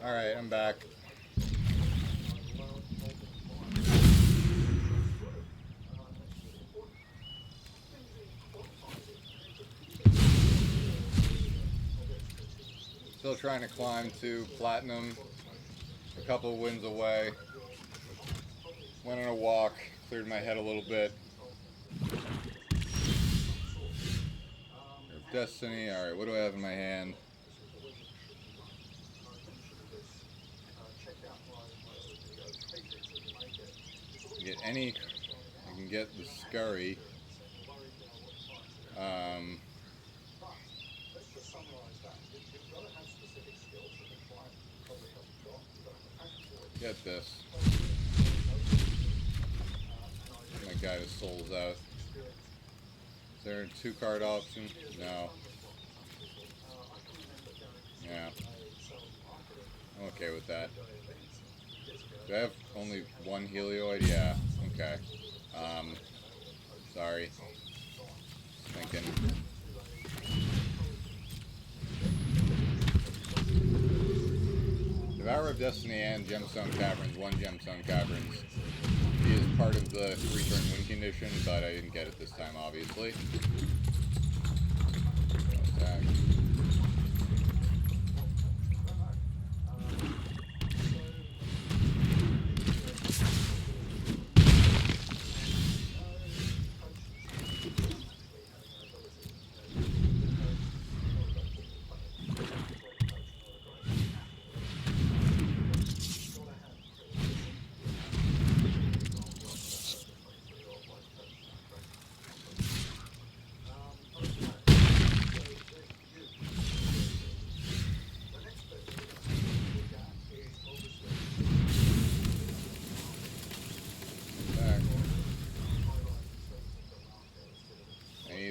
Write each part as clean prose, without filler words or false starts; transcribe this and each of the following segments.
Alright, I'm back. Still trying to climb to platinum. A couple wins away. Went on a walk, cleared my head a little bit. Destiny. Alright, what do I have in my hand? Get any. I can get the Scurry. Get this. My guy just souls out. Is there a 2-card option? No. Yeah. I'm okay with that. Do I have only one helioid? Yeah. Okay. Sorry. Just thinking. Devourer of Destiny and Gemstone Caverns, 1 Gemstone Caverns. He is part of the 3-turn win condition, but I didn't get it this time, obviously. Attack.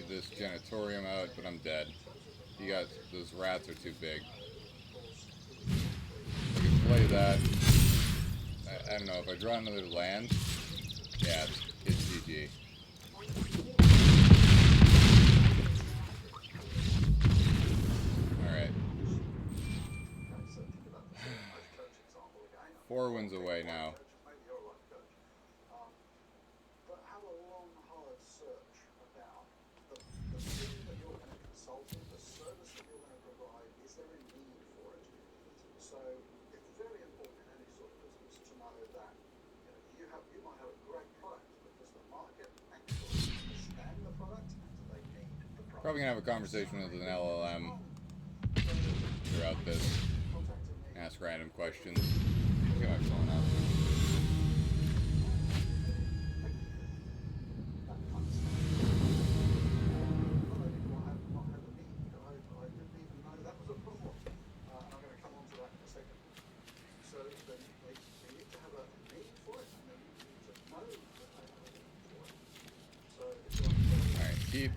This Genitorium out, but I'm dead. You got those rats are too big. I can play that. I don't know if I draw another land. Yeah, it's GG. All right. 4 wins away now. Probably gonna have a conversation with an LLM throughout this. Ask random questions. Get my phone up. Alright, keep.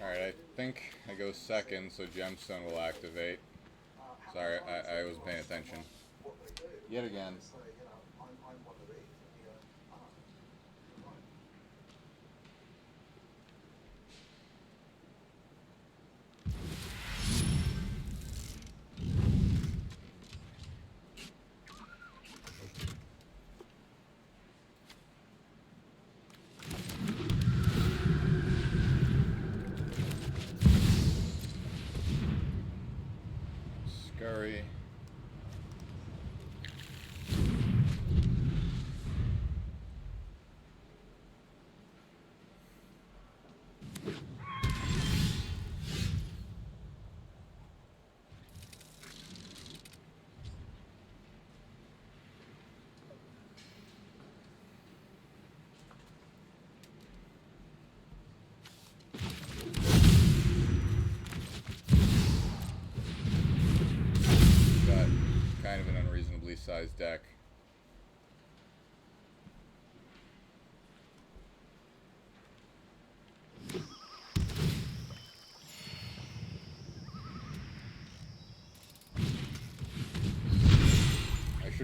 Alright, I think I go second, so Gemstone will activate. Sorry, I wasn't paying attention. Yet again. Scurry. Kind of an unreasonably sized deck.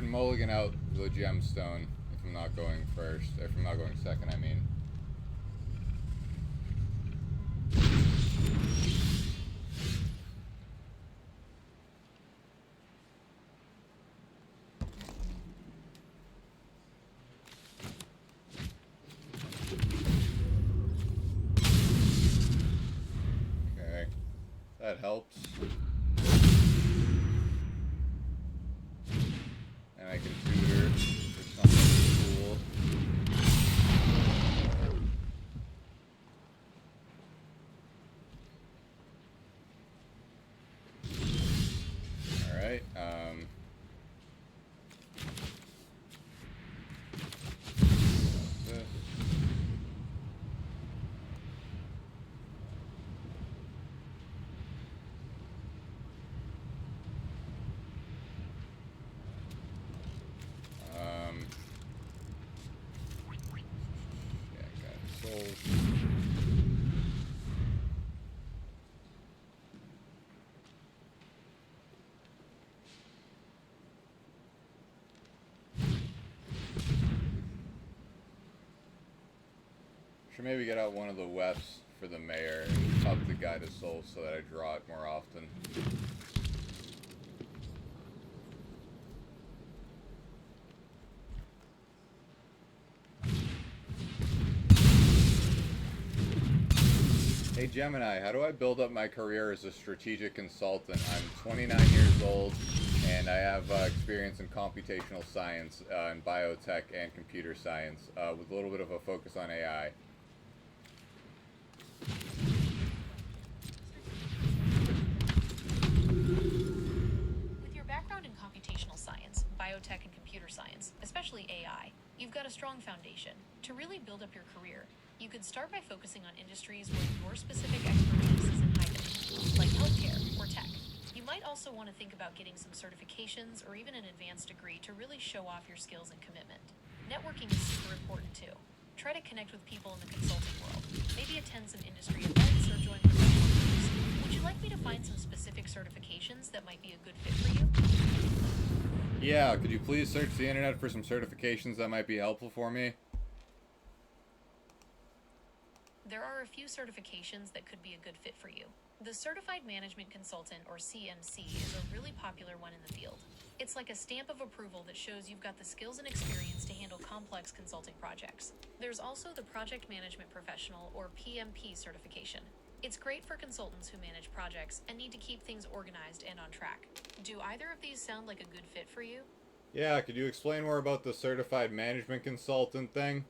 mulligan out the gemstone if I'm not going first. If I'm not going second, I mean. Okay, that helps. And I can tutor for something cool. Alright, this. Yeah, got it sold. Should maybe get out one of the wefts for the mayor and up the guy to soul so that I draw it more often. Hey Gemini, how do I build up my career as a strategic consultant? I'm 29 years old and I have experience in computational science, in biotech and computer science, with a little bit of a focus on AI. With your background in computational science, biotech, and computer science, especially AI, you've got a strong foundation. To really build up your career, you could start by focusing on industries where your specific expertise is in high demand, like healthcare or tech. You might also want to think about getting some certifications or even an advanced degree to really show off your skills and commitment. Networking is super important too. Try to connect with people in the consulting world. Maybe attend some industry events or join professional groups. Would you like me to find some specific certifications that might be a good fit for you? Yeah, could you please search the internet for some certifications that might be helpful for me? There are a few certifications that could be a good fit for you. The Certified Management Consultant, or CMC, is a really popular one in the field. It's like a stamp of approval that shows you've got the skills and experience to handle complex consulting projects. There's also the Project Management Professional, or PMP certification. It's great for consultants who manage projects and need to keep things organized and on track. Do either of these sound like a good fit for you? Yeah, could you explain more about the Certified Management Consultant thing?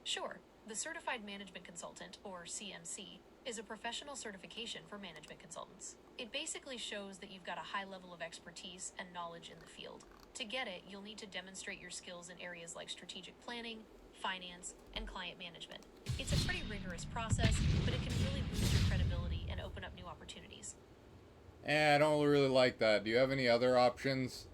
Sure. The Certified Management Consultant, or CMC, is a professional certification for management consultants. It basically shows that you've got a high level of expertise and knowledge in the field. To get it, you'll need to demonstrate your skills in areas like strategic planning, finance, and client management. It's a pretty rigorous process, but it can really boost your credibility and open up new opportunities. I don't really like that. Do you have any other options?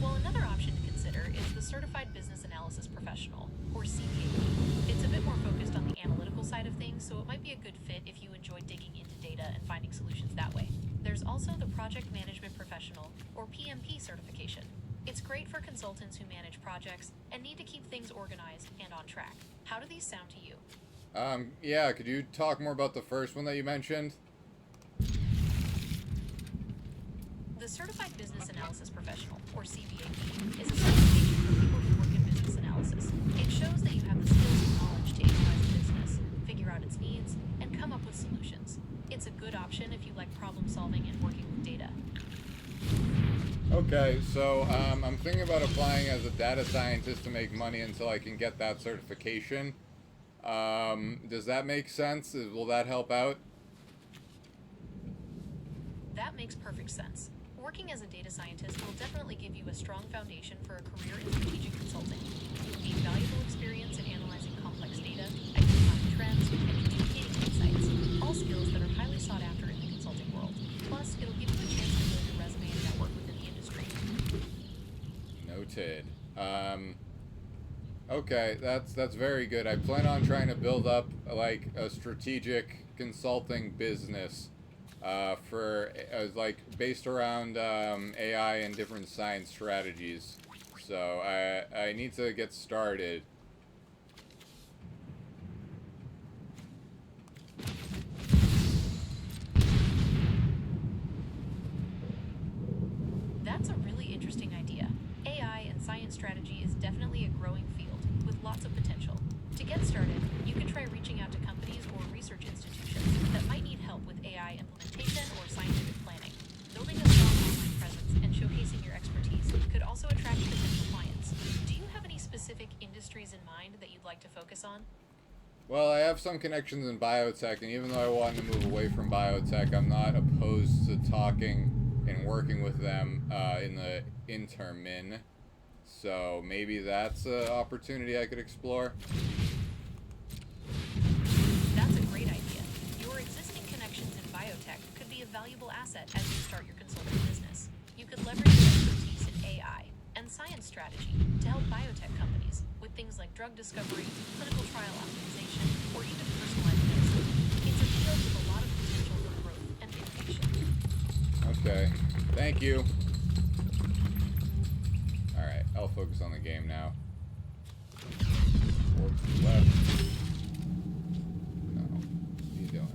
Well, another option to consider is the Certified Business Analysis Professional, or CPA. It's a bit more focused on the analytical side of things, so it might be a good fit if you enjoy digging into data and finding solutions that way. There's also the Project Management Professional, or PMP certification. It's great for consultants who manage projects and need to keep things organized and on track. How do these sound to you? Yeah, could you talk more about the first one that you mentioned? The Certified Business Analysis Professional, or CBAP, is a certification for people who work in business analysis. It shows that you have the skills and knowledge to analyze a business, figure out its needs, and come up with solutions. It's a good option if you like problem solving and working with data. Okay, so I'm thinking about applying as a data scientist to make money until I can get that certification. Does that make sense? Will that help out? That makes perfect sense. Working as a data scientist will definitely give you a strong foundation for a career in strategic consulting. You'll gain valuable experience in analyzing complex data, identifying trends, and communicating insights, all skills that are highly sought after in the consulting world. Plus, it'll give you a chance to build your resume and network within the industry. Noted. Okay, that's very good. I plan on trying to build up like a strategic consulting business For like based around AI and different science strategies. So I need to get started. That's a really interesting idea. AI and science strategy is definitely a growing field with lots of potential. To get started, you can try reaching out to companies or research institutions that might need help with AI implementation or scientific planning. Building a strong online presence and showcasing your expertise could also attract potential clients. Do you have any specific industries in mind that you'd like to focus on? Well, I have some connections in biotech, and even though I want to move away from biotech, I'm not opposed to talking and working with them in the intermin. So maybe that's an opportunity I could explore. That's a great idea. Your existing connections in biotech could be a valuable asset as you start your consulting business. You could leverage your expertise in AI and science strategy to help biotech companies with things like drug discovery, clinical trial optimization, or even personalized medicine. It's a field with a lot of potential for growth and innovation. Okay, thank you. Alright, I'll focus on the game now. Forward, left. No, what are you doing?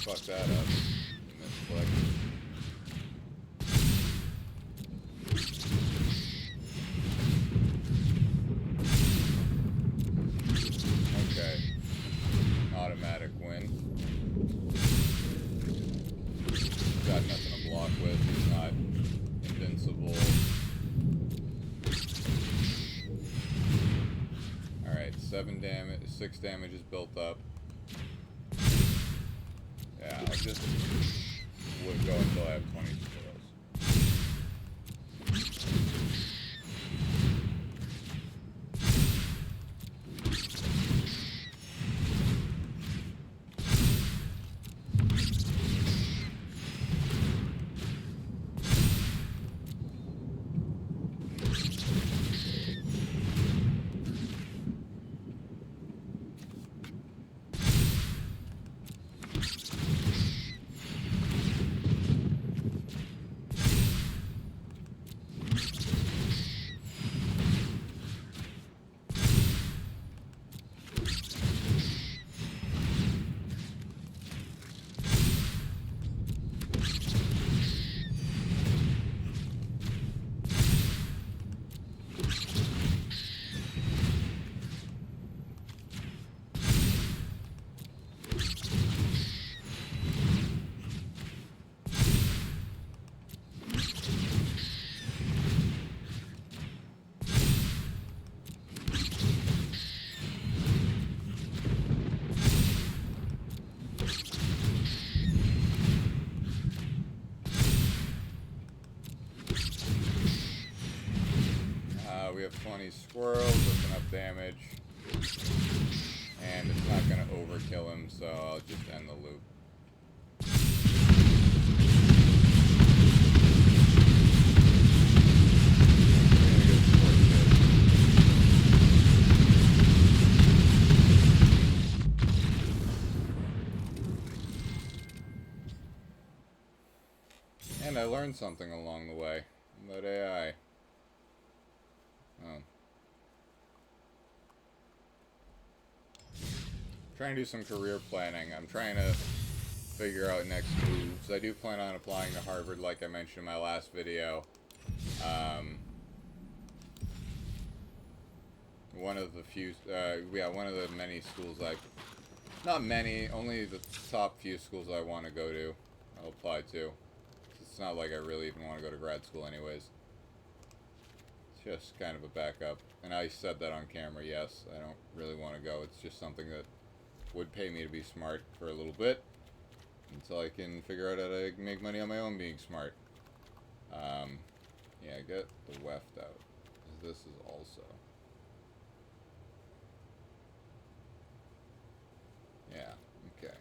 Fuck that up. Okay. Automatic win. Got nothing to block with. He's not invincible. Alright, 6 damage is built up. Yeah, I'll just would go until I have 20 squirrels. We have 20 squirrels with enough damage. And it's not going to overkill him, so I'll just end the loop. And I learned something along the way about AI. Oh. Trying to do some career planning. I'm trying to figure out next moves. I do plan on applying to Harvard, like I mentioned in my last video. One of the few, one of the many schools not many, only the top few schools I want to go to, I'll apply to. It's not like I really even want to go to grad school anyways. It's just kind of a backup. And I said that on camera, yes, I don't really want to go. It's just something that would pay me to be smart for a little bit until I can figure out how to make money on my own being smart. Yeah, get the weft out. This is also. Yeah, okay.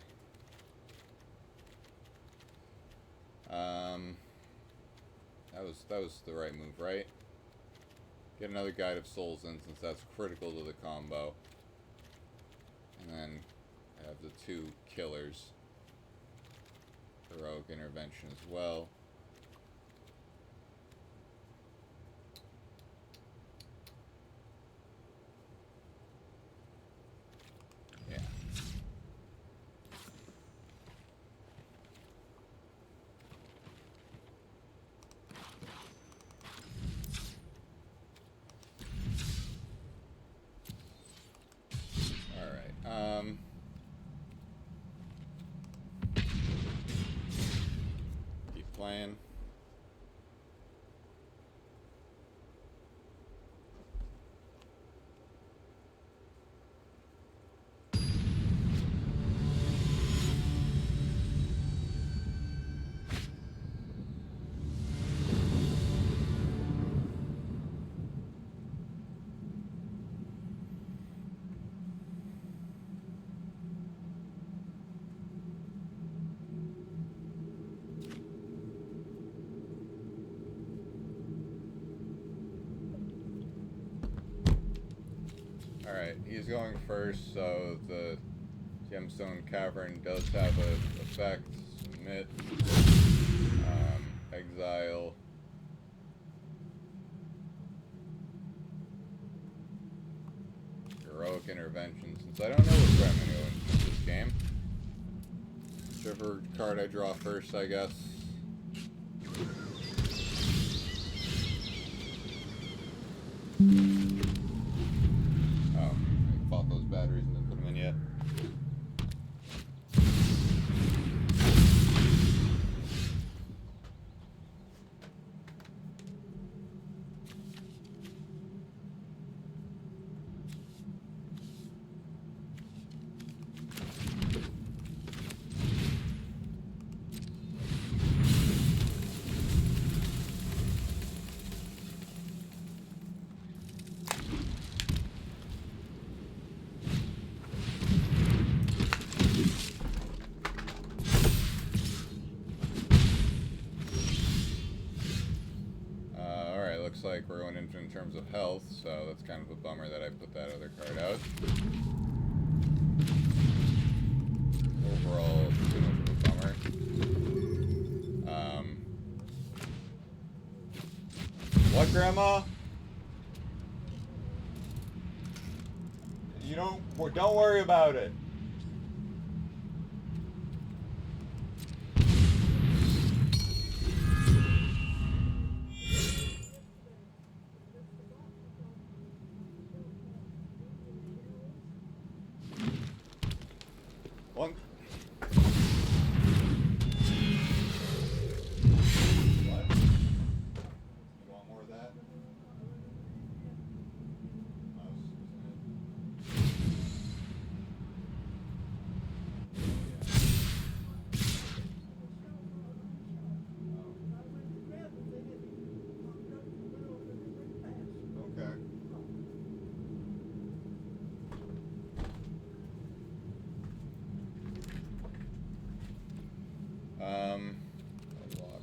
That was the right move, right? Get another Guide of Souls in, since that's critical to the combo. And then I have the 2 killers. Heroic Intervention as well. Yeah. Alright, keep playing. Alright, he's going first, so the Gemstone Cavern does have an effect. Submit. Exile. Heroic Intervention, since I don't know which way I'm going to go into this game. Whichever card I draw first, I guess. Batteries and didn't put them in yet. Looks like we're going into in terms of health, so that's kind of a bummer that I put that other card out. Overall, too much of a bummer. What, Grandma? You don't worry about it. One. What? You want more of that? Okay. Unlock.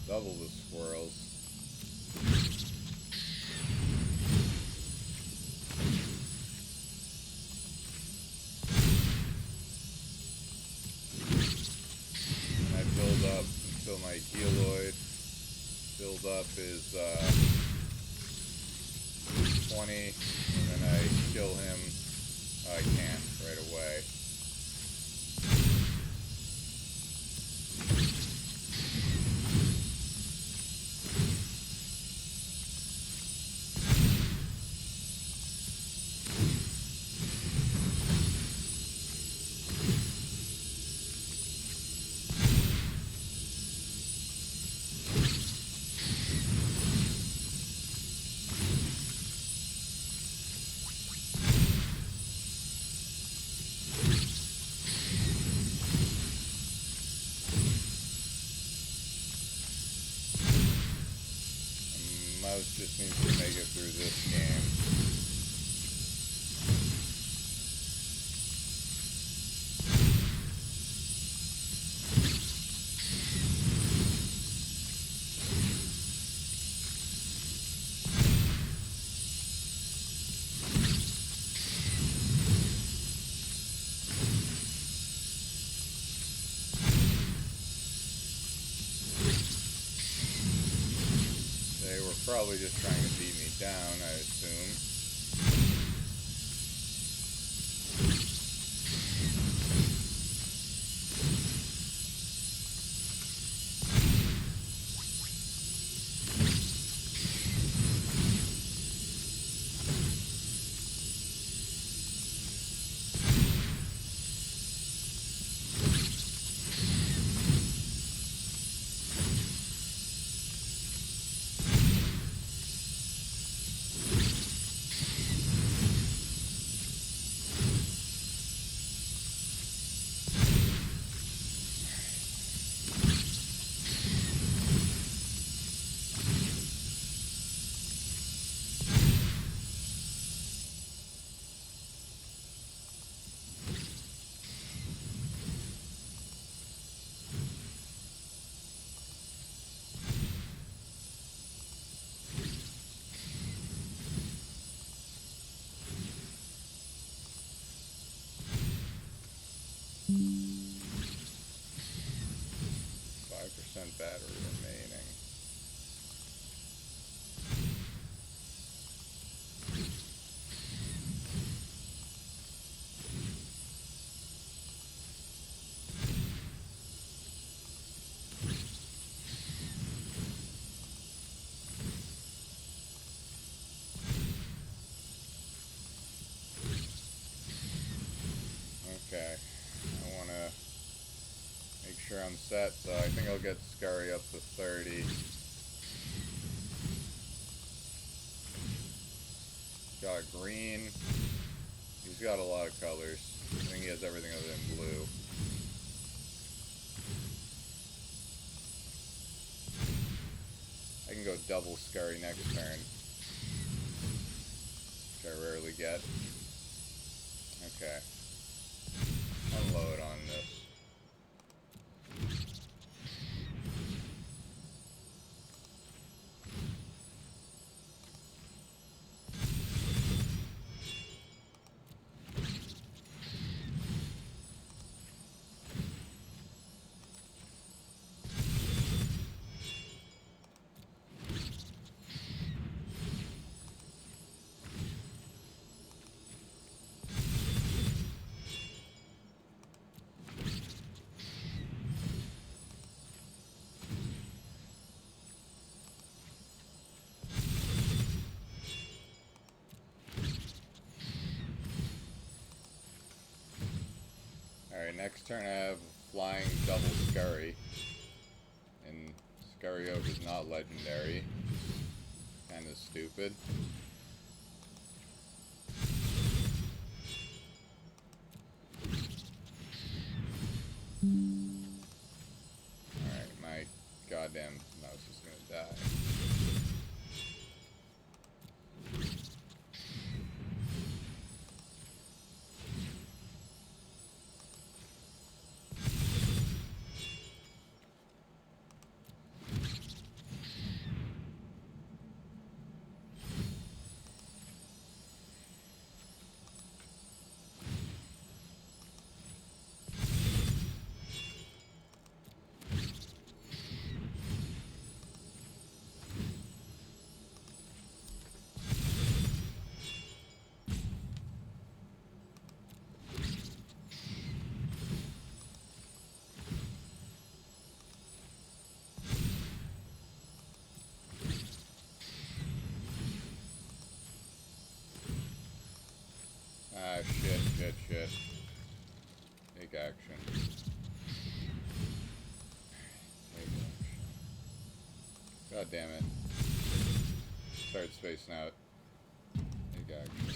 Double the squirrels. Build up until my Healoid build up is 20, and then I kill him. I can't right away. mouse just needs to make it through this game. They were probably just trying to beat me down, I assume. Battery remaining. Okay, I want to make sure I'm set, so I think I'll get Scurry up to 30. Got green. He's got a lot of colors. I think he has everything other than blue. I can go double Scurry next turn, which I rarely get. Okay. Unload on this. Alright, next turn I have flying double Scurry. And Scurry Oak is not legendary. Kinda stupid. Alright, my goddamn mouse is gonna die. Ah, shit. Take action. Take action. God damn it. Start spacing out. Take action.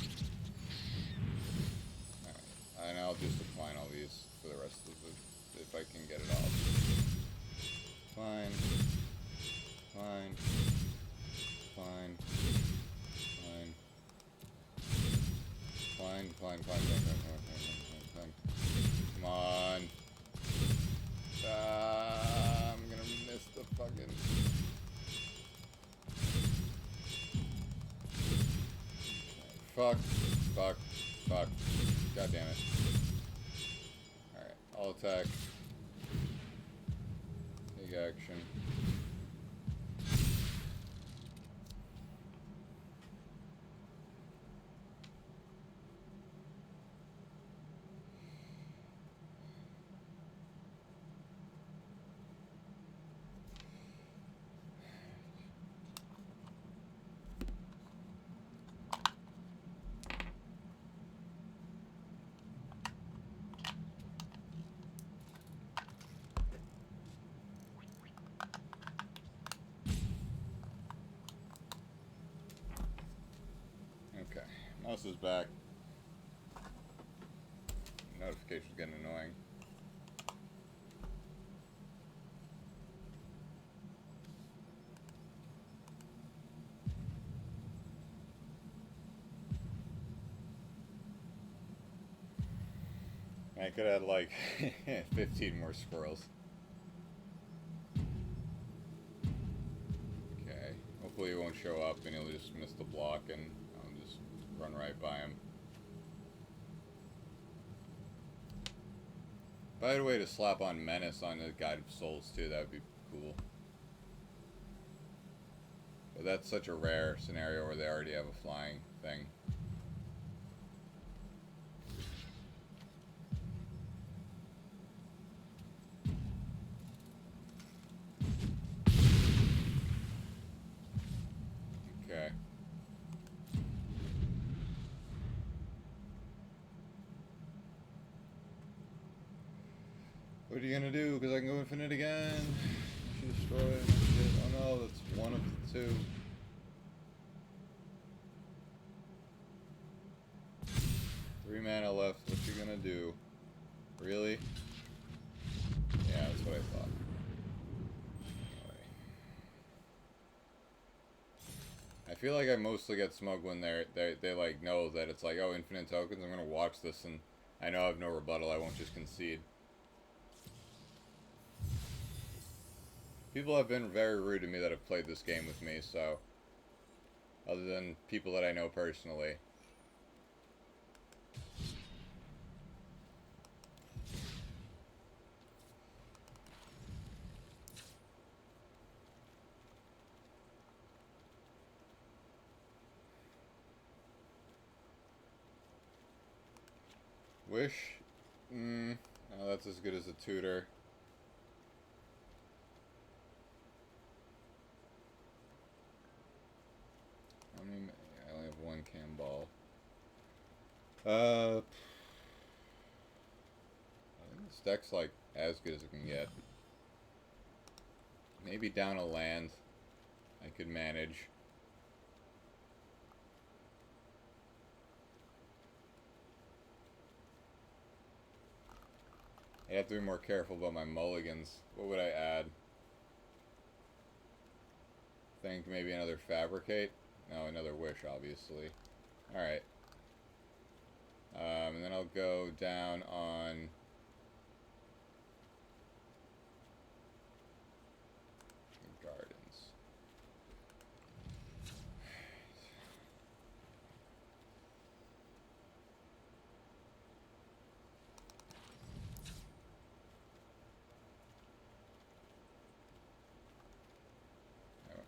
Alright, and I'll just decline all these for the rest of the... if I can get it off. Fine. Come on. I'm gonna miss the fucking... Fuck. Fuck. Fuck. God damn it. Alright, I'll attack. Take action. Okay, mouse is back. Notification's getting annoying. I could add like 15 more squirrels. Okay, hopefully he won't show up and he'll just miss the block and I'll just run right by him. If I had a way to slap on Menace on the Guide of Souls too, that would be cool. But that's such a rare scenario where they already have a flying thing. Okay. What are you gonna do? Because I can go infinite again. I should destroy it. Oh no, that's one of the two. Three mana left. What you gonna do? Really? Yeah, that's what I thought. Anyway. I feel like I mostly get smug when they like know that it's like, oh, infinite tokens. I'm gonna watch this and I know I have no rebuttal. I won't just concede. People have been very rude to me that have played this game with me, so... Other than people that I know personally. Wish? No, that's as good as a tutor. I only have one cam ball. I think this deck's like as good as it can get. Maybe down a land I could manage. I have to be more careful about my mulligans. What would I add? Think maybe another fabricate? No, another wish, obviously. Alright. And then I'll go down on... Gardens.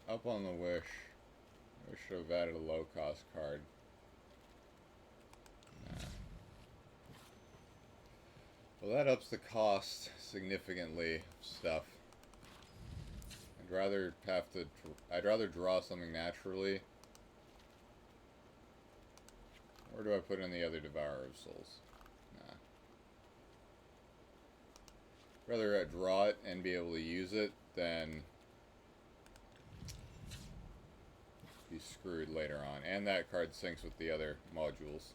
Up on the wish. I should have added a low cost card. Nah. Well, that ups the cost significantly of stuff. I'd rather draw something naturally. Or do I put in the other Devourer of Souls? Nah. Rather draw it and be able to use it than be screwed later on. And that card syncs with the other modules.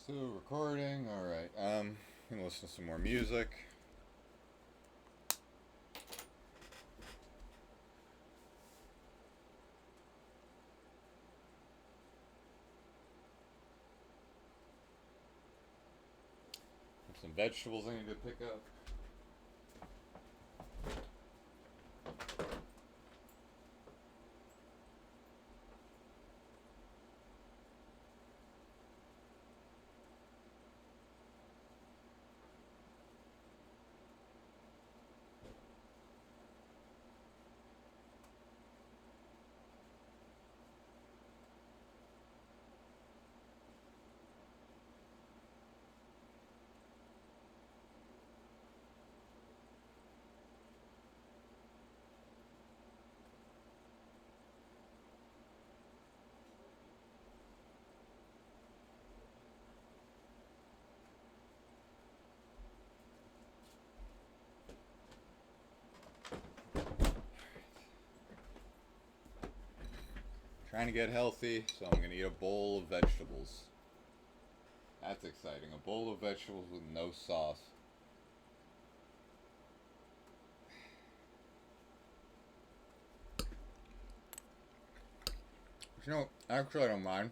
Still recording. All right. Gonna listen to some more music. There's some vegetables I need to pick up. Trying to get healthy, so I'm gonna eat a bowl of vegetables. That's exciting. A bowl of vegetables with no sauce. You know, actually I don't mind.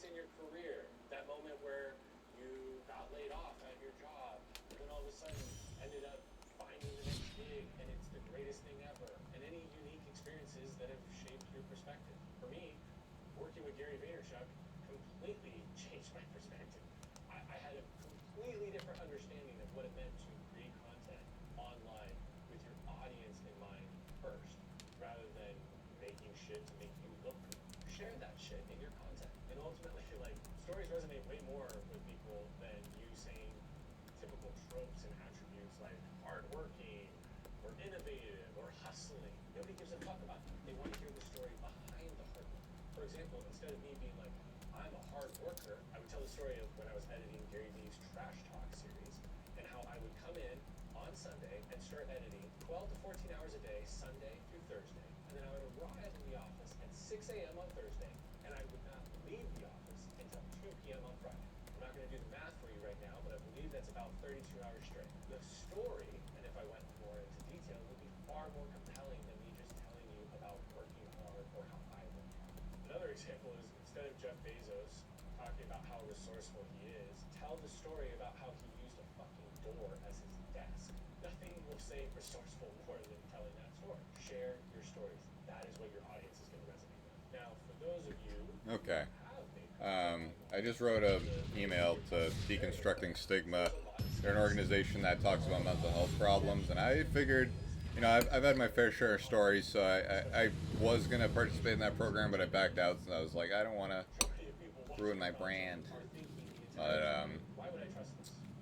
In your career, that moment where you got laid off at your job, and then all of a sudden ended up finding the next gig, and it's the greatest thing ever, and any unique experiences that have shaped your perspective. For me, working with Gary Vaynerchuk completely changed my perspective. I had a completely different understanding of what it meant to create content online with your audience in mind first, rather than making shit to make you look good. Share that shit in your content. And ultimately, like, stories resonate way more with people than you saying typical tropes and attributes like hardworking or innovative or hustling. Nobody gives a fuck about that. They want to hear the story behind the hard work. For example, instead of me being like, I'm a hard worker, I would tell the story of when I was editing Gary Vee's Trash Talk series and how I would come in on Sunday and start editing 12 to 14 hours a day, Sunday through Thursday. And then I would arrive in the office at 6 a.m. on Thursday, and I would not leave the office until 2 p.m. on Friday. I'm not going to do the math for you right now, but I believe that's about 32 hours straight. The story, and if I went more into detail, would be far more compelling than me just telling you about working hard or how I work hard. Another example is instead of Jeff Bezos talking about how resourceful he is, tell the story about how he used a fucking door as his desk. Nothing will say resourceful more than telling that story. Share your stories. That is what your audience is going to resonate with. Now, for those of you Okay. I just wrote an email to Deconstructing Stigma. They're an organization that talks about mental health problems, and I figured, you know, I've had my fair share of stories, so I was going to participate in that program, but I backed out, so I was like, I don't want to ruin my brand. But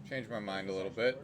changed my mind a little bit.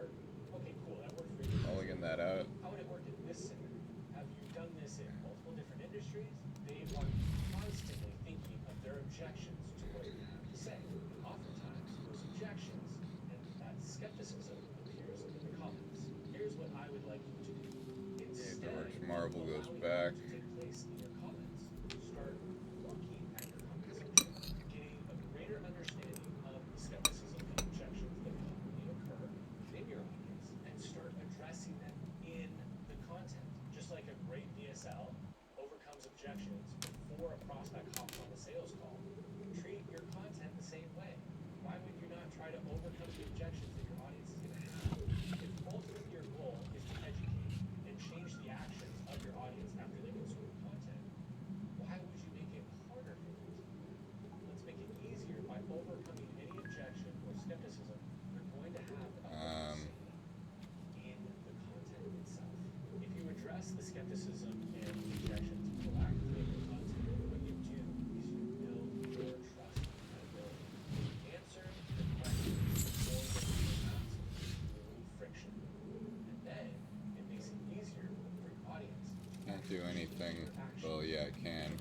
Mulligan that out. How would it work in this scenario? Have you done this in multiple different industries? They are constantly thinking of their objections to what you have to say. Oftentimes, those objections and that skepticism appears in the comments. Here's what I would like you to do. Instead, George Marble of goes allowing back. that to take place in your comments, start looking at your comment section, getting a greater understanding of the skepticism and objections that commonly occur in your audience, and start addressing them in the content. Just like a great DSL overcomes objections before a prospect hops on a sales call, treat your content the same way. Why would you not try to overcome the objections that your audience is going to have? If ultimately your goal is to educate and change the actions of your audience after they consume content, why would you make it harder for them? Let's make it easier by overcoming any objection or skepticism they're going to have about what you're saying in the content itself. If you address the skepticism and the objections proactively in the content, what you do is you build your trust and credibility. Answer the questions before they even ask. Remove friction. And then it makes it easier for your audience to Can't do anything. your action. Well, yeah, I can.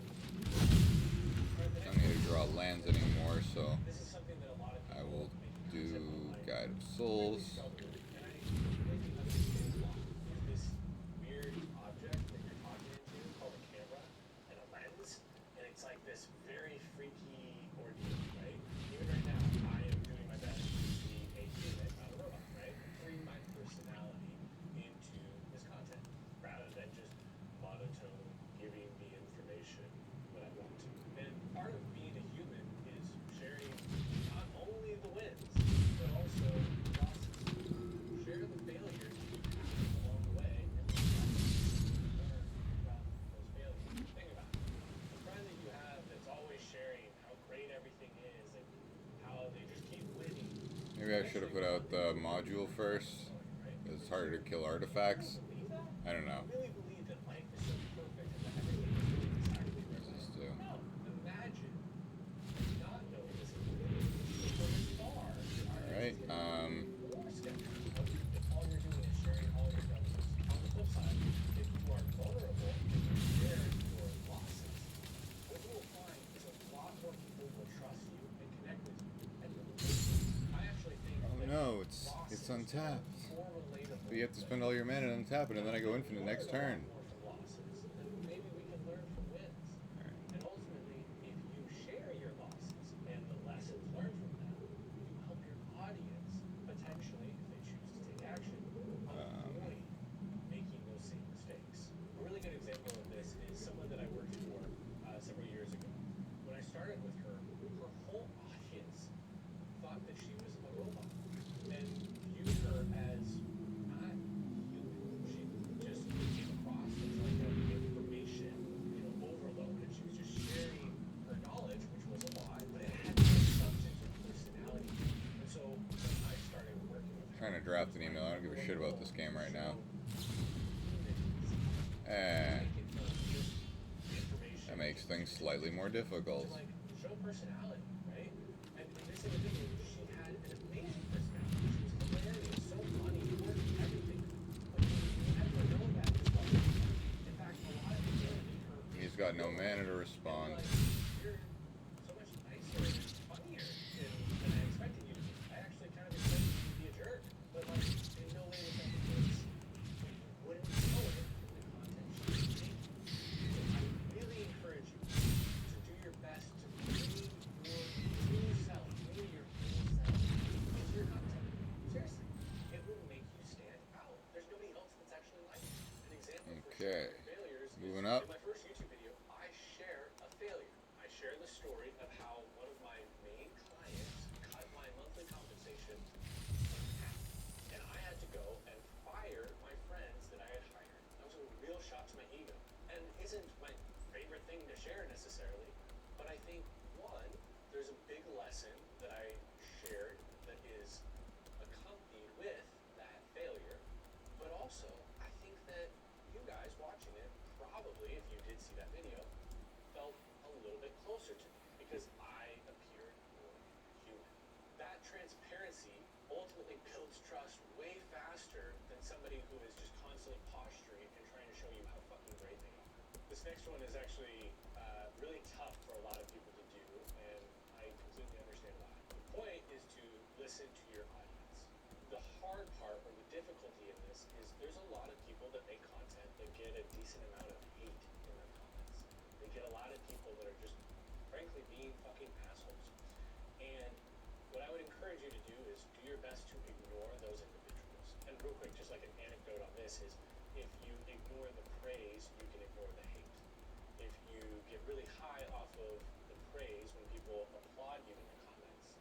Try the I next need to draw about lands anymore, so This is something that a lot of I people will make do content on, like, Guide of really Souls. struggle with. And I completely understand why. There's this weird object that you're talking into called a camera and a lens, and it's like this very freaky ordeal, right? Even right now, I am doing my best to be a human, not a robot, right? Bring my personality into this content rather than just monotone giving the information when I want to. And part of being a human is sharing not only the wins, but also the losses. Share the failures that you have along the way and the lessons you learn about those failures. Think about it. A friend that you have that's always sharing how great everything is and how they just keep winning. Maybe I should have put out the module first. It's harder to kill artifacts. Believe that? I don't know. Really believe that life is so perfect and that everything is doing exactly What does this do? no, imagine not knowing this ability. So far, Alright, more skeptical if all you're doing is sharing all your numbers. On the flip side, if you are vulnerable and you share your losses, what you will find is a lot more people will trust you and connect with you. And I actually think oh that no, it's losses untapped. are more relatable. But you have to spend all your mana to untap it, and then I go infinite next turn. More from losses, and maybe we can learn from wins. And ultimately, if you share your losses and the lessons learned from them, you help your audience potentially, if they choose to take action, avoid making those same mistakes. A really good example of this is someone that I worked for several years ago. When I started with her, her whole audience thought that she was a robot and viewed her as not human. She just came across as like an information, overload, and she was just sharing her knowledge, which was a lot, but it had no substance or personality. And so when I started working with her, I'm trying to draft an email. I don't give a shit about this game right now. That makes things slightly more difficult. To like show personality, right? And this individual, she had an amazing personality. She was hilarious, so funny, worked everything. But you never know that as well. In fact, a lot of people meet her. He's got no mana to respond. Like, you're so much nicer and funnier than I expected you to be. I actually kind of expected you to be a jerk, but like in no way was that the case. But you wouldn't know it from the content she was making. So I really encourage you to do your best to bring your true self, bring your full self into your content. Seriously, it will make you stand out. There's nobody else that's actually like you. An example for Okay. sharing your failures Moving is up. in my first YouTube video, I share a failure. I share the story of how one of my main clients cut my monthly compensation in half. And I had to go and fire my friends that I had hired. That was a real shot to my ego. And isn't my favorite thing to share necessarily, but I think, one, there's a big lesson that I shared that is accompanied with that failure, but also I think that you guys watching it probably, if you did see that video, felt a little bit closer to me because I appeared more human. That transparency ultimately builds trust way faster than somebody who is just constantly posturing and trying to show you how fucking great they are. This next one is actually really tough for a lot of people to do, and I completely understand why. The point is to listen to your audience. The hard part or the difficulty in this is there's a lot of people that make content that get a decent amount of hate in their comments. They get a lot of people that are just frankly being fucking assholes. And what I would encourage you to do is do your best to ignore those individuals. And real quick, just like an anecdote on this is if you ignore the praise, you can ignore the hate. If you get really high off of the praise when people applaud you in the comments,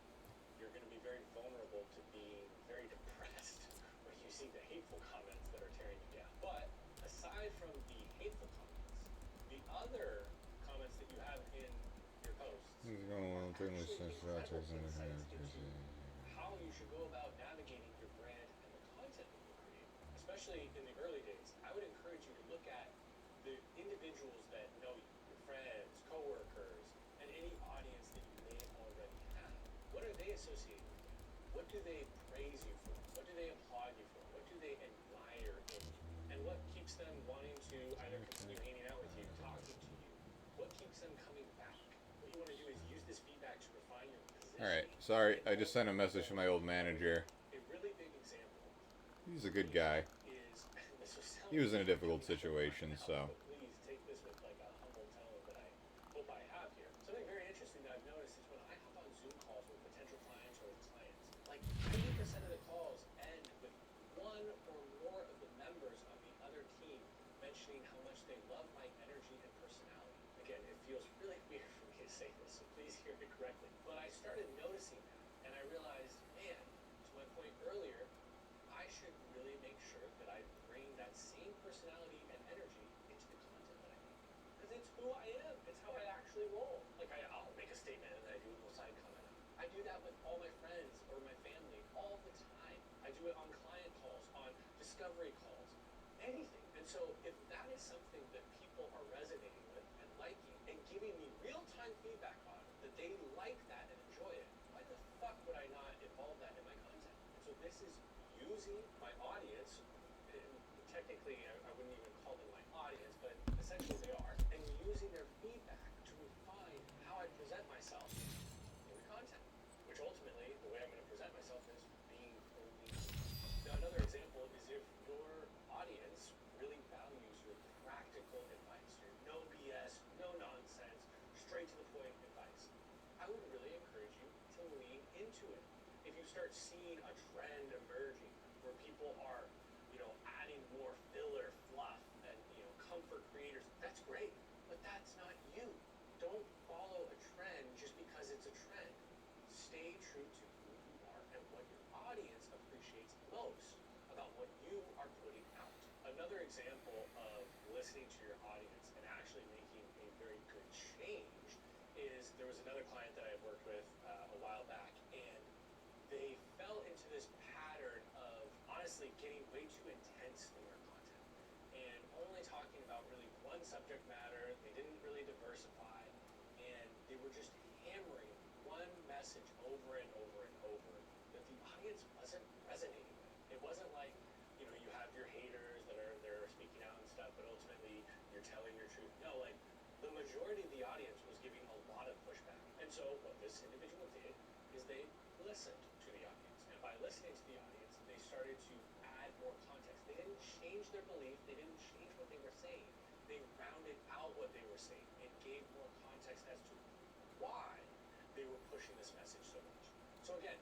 you're going to be very vulnerable to being very depressed when you see the hateful comments that are tearing you down. But aside from the hateful comments, the other comments that you have in your posts actually incredible insights into how you should go about navigating your brand and the content that you create. Especially in the early days, I would encourage you to look at the individuals that know you, your friends, coworkers, and any audience that you may already have. What are they associated with? What do they praise you for? What do they applaud you for? What do they admire in you? And what keeps them wanting to either continue hanging out with you, talking to you? What keeps them coming back? What you want to do is use this feedback Alright, positioning. sorry, And I just sent a message to my old manager. a really big example He's a good guy. is this will sound He was in a really difficult fucking right situation, now, so. but please take this with like a humble tone that I hope I have here. Something very interesting that I've noticed is when I hop on Zoom calls with potential clients or with clients, like 90% of the calls end with one or more of the members of the other team mentioning how much they love my energy and personality. Again, it feels really weird for me to say this, so please hear it correctly. But I started noticing that, and I realized, man, to my point earlier, I should really make sure that I bring that same personality and energy into the content that I make. Because it's who I am. It's how I actually roll. Like, I'll make a statement and then I do a little side comment. I do that with all my friends or my family all the time. I do it on client calls, on discovery calls, anything. And so if that is something that people are resonating with and liking and giving me real-time feedback on, that they like that and enjoy it, why the fuck would I not involve that in my content? And so this is using my audience, and technically I wouldn't even call them my audience, but essentially they are, and using their feedback to refine how I present myself in the content, which ultimately, the way I'm going to present myself is being only me. Now another example is if your audience really values your practical advice, your no BS, no nonsense, straight to the point advice, I would really encourage you to lean into it. If you start seeing a trend emerging where people are, adding more filler fluff and, comfort creators, that's great, but that's not you. Don't follow a trend just because it's a trend. Stay true to who you are and what your audience appreciates most about what you are putting out. Another example of listening to your audience and actually making a very good change is there was another client that I had worked with a while back, and they fell into this pattern of honestly getting way too intense in their content and only talking about really one subject matter. They didn't really diversify, and they were just hammering one message over and over and over that the audience wasn't resonating with. It wasn't like, you have your haters that are there speaking out and stuff, but ultimately you're telling your truth. No, like the majority of the audience was giving a lot of pushback. And so what this individual did is they listened to the audience. And by listening to the audience, they started to add more context. They didn't change their belief. They didn't change what they were saying. They rounded out what they were saying and gave more context as to why they were pushing this message so much. So again,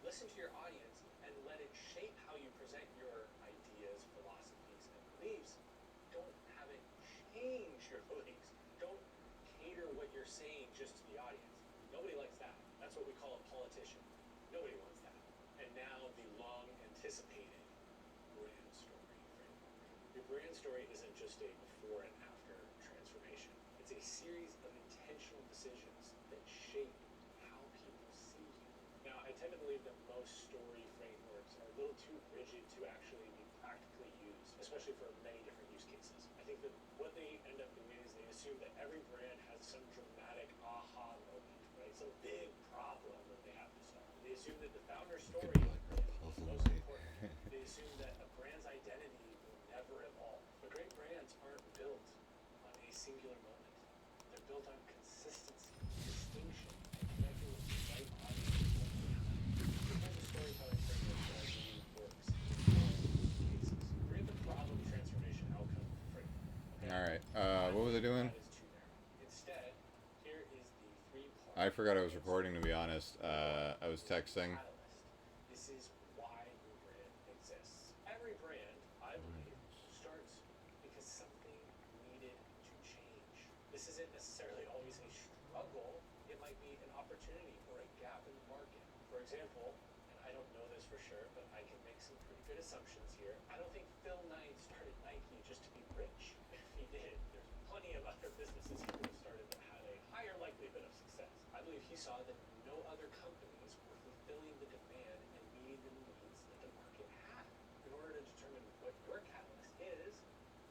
listen to your audience and let it shape how you present your ideas, philosophies, and beliefs. Don't have it change your beliefs. Don't cater what you're saying just to the audience. Nobody likes that. That's what we call a politician. Nobody wants that. And now the long anticipated brand story framework. Your brand story isn't just a before and after transformation. It's a series of intentional decisions that shape how people see you. Now, I tend to believe that most story frameworks are a little too rigid to actually be practically used, especially for many different use cases. I think that what they end up doing is they assume that every brand has some dramatic aha moment, right? Some big problem that they have to solve. They assume that the founder story is most important. They assume that a brand's identity will never evolve. But great brands aren't built on a singular moment. They're built on consistency, distinction, and connecting with the right audience over time. So here's a storytelling framework that I believe works in all cases. Forget the problem transformation outcome framework. Okay? Alright, what was I doing? That is too narrow. Instead, here is the three-part I forgot I was recording, to be honest. I was texting. catalyst. This is why your brand exists. Every brand, I believe, starts because something needed to change. This isn't necessarily always a struggle. It might be an opportunity or a gap in the market. For example, and I don't know this for sure, but I can make some pretty good assumptions here. I don't think Phil Knight started Nike just to be rich. If he did, there's plenty of other businesses he would have started that had a higher likelihood of success. I believe he saw that no other companies were fulfilling the demand and meeting the needs that the market had. In order to determine what your catalyst is,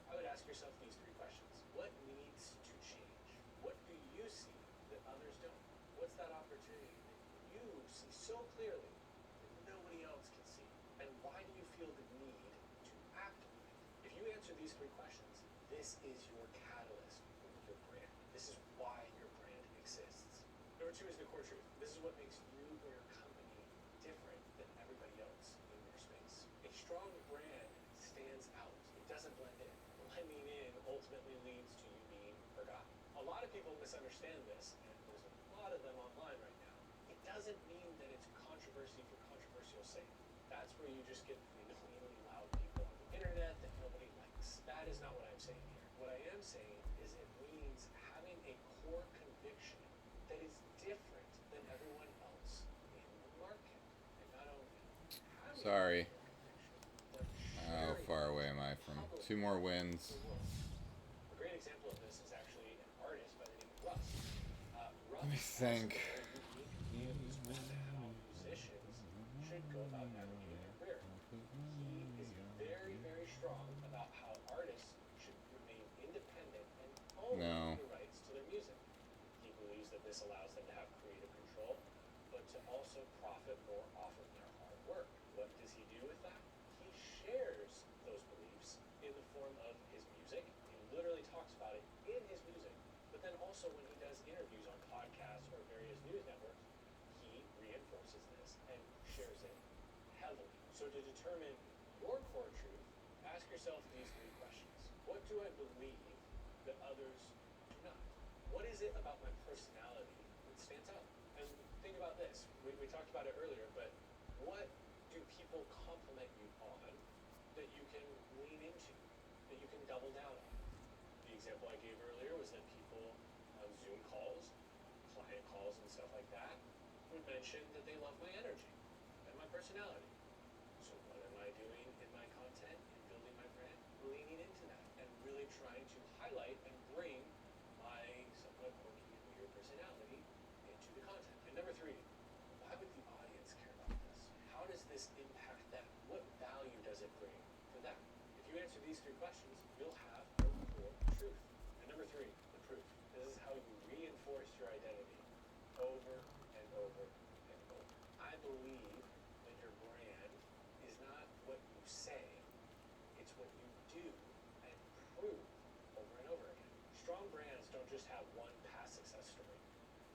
I would ask yourself these three questions. What needs to change? What do you see that others don't? What's that opportunity that you see so clearly that nobody else can see? And why do you feel the need to act on it? If you answer these three questions, this is your catalyst for your brand. This is why your brand exists. There Number two is the core truth. This is what makes you or your company different than everybody else in your space. A strong brand stands out. It doesn't blend in. Blending in ultimately leads to you being forgotten. A lot of people misunderstand this, and there's a lot of them online right now. It doesn't mean that it's controversy for controversial sake. That's where you just get really loud people on the internet that nobody likes. That is not what I'm saying here. What I am saying is it means having a core conviction that is different than everyone else in the market. And not only having Sorry. a core conviction, but How sharing far away am I from 2 more wins? the world. A great example of this is actually an artist by the name of Russ. Russ Let me has think. some very unique views on how musicians should go about navigating their career. He is very, very strong about how artists should remain independent and own No. the rights to their music. He believes that this allows them to have creative control, but to also profit more off of their hard work. What does he do with that? He shares those beliefs in the form of his music. He literally talks about it in his music. But then also when he does interviews on podcasts or various news networks, he reinforces this and shares it heavily. So to determine your core truth, ask yourself these 3 questions. What do I believe that others do not? What is it about my personality that stands out? And think about this. We talked about it earlier, but what do people compliment you on that you can lean into, that you can double down on? The example I gave earlier was that people on Zoom calls, client calls and stuff like that, would mention that they love my energy and my personality. So what am I doing in my content and building my brand? Leaning into that and really trying to highlight and bring my somewhat quirky and weird personality into the content. And number 3, why would the audience care about this? How does this impact them? What value does it bring for them? If you answer these 3 questions, you'll have your core truth. And number 3, the proof. This is how you reinforce your identity over and over and over. I believe that your brand is not what you say, it's what you do and prove over and over again. Strong brands don't just have one past success story.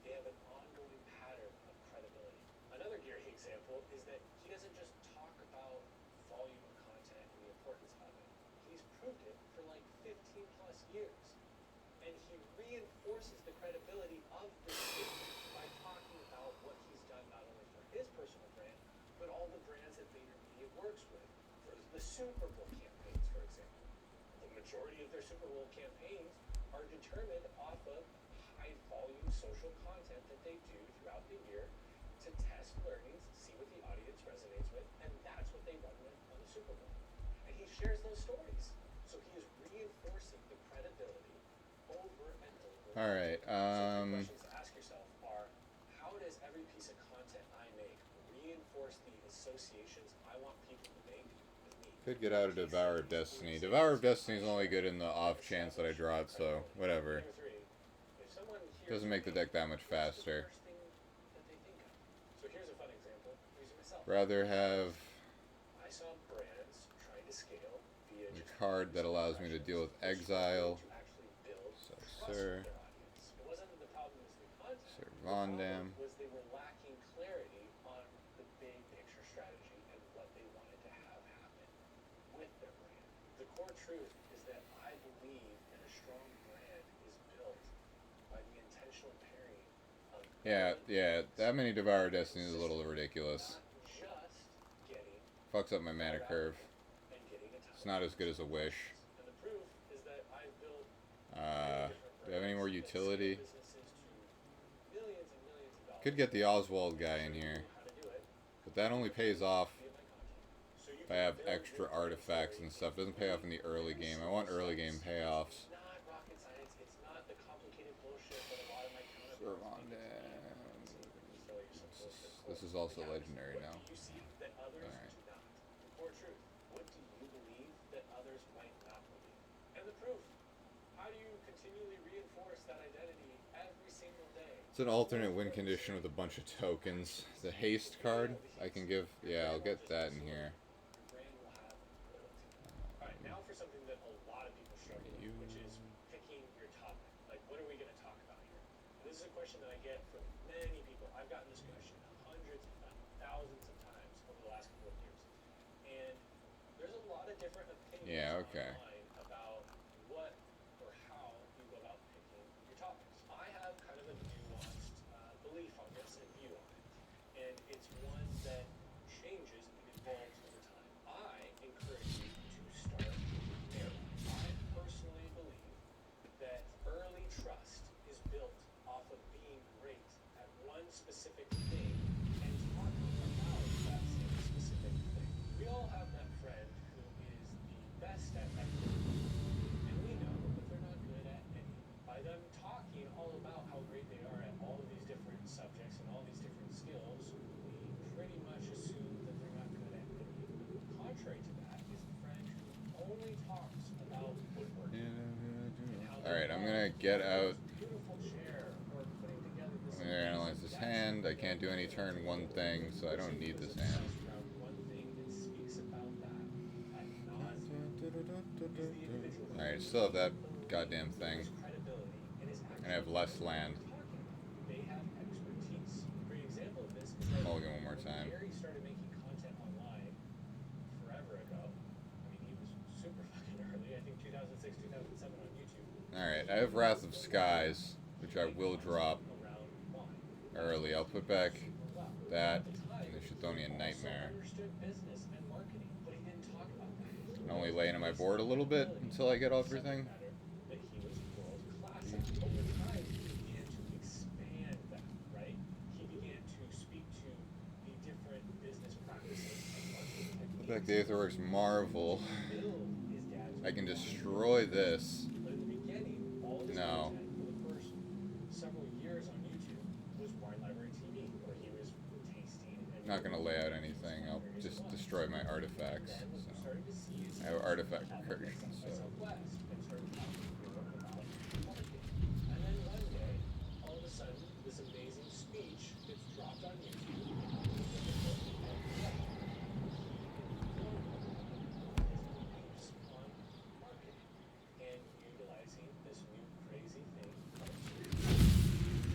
They have an ongoing pattern of credibility. Another Gary example is that he doesn't just talk about volume of content and the importance of it. He's proved it for like 15 plus years. And he reinforces the credibility of this statement by talking about what he's done not only for his personal brand, but all the brands that VaynerMedia works with. For the Super Bowl campaigns, for example. The majority of their Super Bowl campaigns are determined off of high volume social content that they do throughout the year to test learnings, see what the audience resonates with, and that's what they run with on the Super Bowl. And he shares those stories. So he is reinforcing the credibility over and over. All right. So the questions to ask yourself are, how does every piece of content I make reinforce the associations I want people to make with me? Could get out of Devour of Destiny. Devour of Destiny is only good in the off chance that I draw it, so whatever. Number 3, if someone hears Doesn't make the deck that much what's the faster. first thing that they think of? So here's a fun example using myself. Rather have I saw brands trying to scale via a just card that allows me to deal with exile. to actually build So, trust Sir. with their audience. It wasn't that the problem was the content. Sir The Von problem Dam. was they were lacking clarity on the big picture strategy and what they wanted to have happen with their brand. The core truth is that I believe that a strong brand is built by the intentional pairing of Yeah, that many Devour of Destiny is a little ridiculous. not just getting Fucks up my mana curve. and getting a ton It's not as good as a wish. And the proof is that I've built Do I have any more utility? businesses to millions and millions of dollars. Could get the Oswald guy in here, How to do it but that only pays off via my content. So you if I have extra artifacts and stuff. Doesn't pay off in the early game. I want early game payoffs. It's not rocket science. It's not the complicated bullshit that a lot of my Sir counterparts Von think it's Dam. Sell you some bullshit. This is also legendary What now. do you see that others Alright. do not? The core truth. What do you believe that others might not believe? And the proof. How do you continually reinforce that identity every single day? It's an alternate win condition with a bunch of tokens. The haste card I can give. Yeah, I'll get that in here. Your brand will have loyalty. Alright, now for something that a lot of people struggle with, which is picking your topic. Like, what are we going to talk about here? And this is a question that I get from many different opinions Yeah, okay. online about what or how you go about picking your topics. I have kind of a nuanced belief on this and view on it, and it's one that changes and evolves over time. I encourage you to start narrow. I personally believe that early trust is built off of being great at one specific thing and talking about that same specific thing. We all have that friend who is the best at everything, and we know that they're not good at anything. By them talking all about how great they are at all of these different subjects and all these different skills, we pretty much assume that they're not good at anything. Contrary to that is a friend who only talks about woodworking. Alright, I'm gonna get out. Beautiful chair or putting together this I'm gonna analyze this hand. I can't do any turn one thing, so I don't need this hand. one thing that speaks about that ad nauseam is the individual Alright, still have that goddamn thing. credibility and is And I have less land. talking. They have expertise. A great example of this is that Mulligan one more time. Gary started making content online forever ago. I mean, he was super fucking early. I think 2006, 2007 on YouTube. Alright, I have Wrath of Skies, which I will drop Around wine. early. I'll put back Well, that at the time, and the Chthonian Nightmare. understood business and marketing, but he didn't talk about that. And only laying on my board a little bit until I get everything. That he was world class at. Over time, he began to expand that, right? He began to speak to the different business practices and marketing Put techniques. back the Aetherworks Marvel. Build his dad's I can destroy this. But in the beginning, all his No. content for the first several years on YouTube was Wine Library TV, where he was tasting and I'm not gonna lay out anything. I'll just destroy my artifacts. then what we So. started to see is I have artifact recursion, so. Southwest and started talking more about marketing. And then one day, all of a sudden, this amazing speech gets dropped on YouTube. His beliefs on marketing and utilizing this new crazy thing called streaming.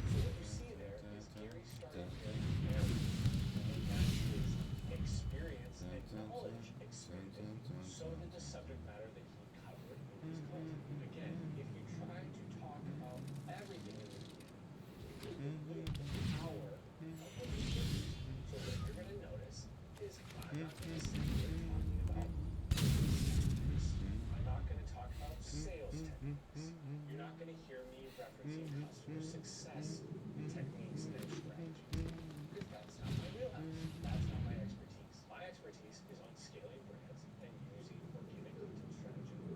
So what you see there is Gary started very narrow, and that his experience and knowledge expanded. So did the subject matter that he covered in his content. Again, if you try to talk about everything in the beginning, you will lose the power of what you do. So what you're going to notice is I'm not going to sit here talking about business. I'm not going to talk about sales techniques. You're not going to hear me referencing customer success techniques and strategies. Because that's not my wheelhouse. That's not my expertise. My expertise is on scaling brands and using organic content strategy to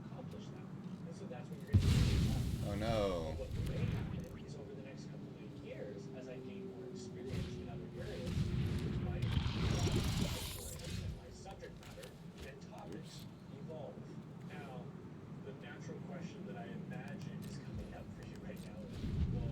accomplish that. And so that's what you're going to do. Oh no. What may happen is over the next couple of years, as I gain more experience in other areas, my brand and my subject matter and topics evolve. Now, the natural question that I imagine is coming up for you right now is, well,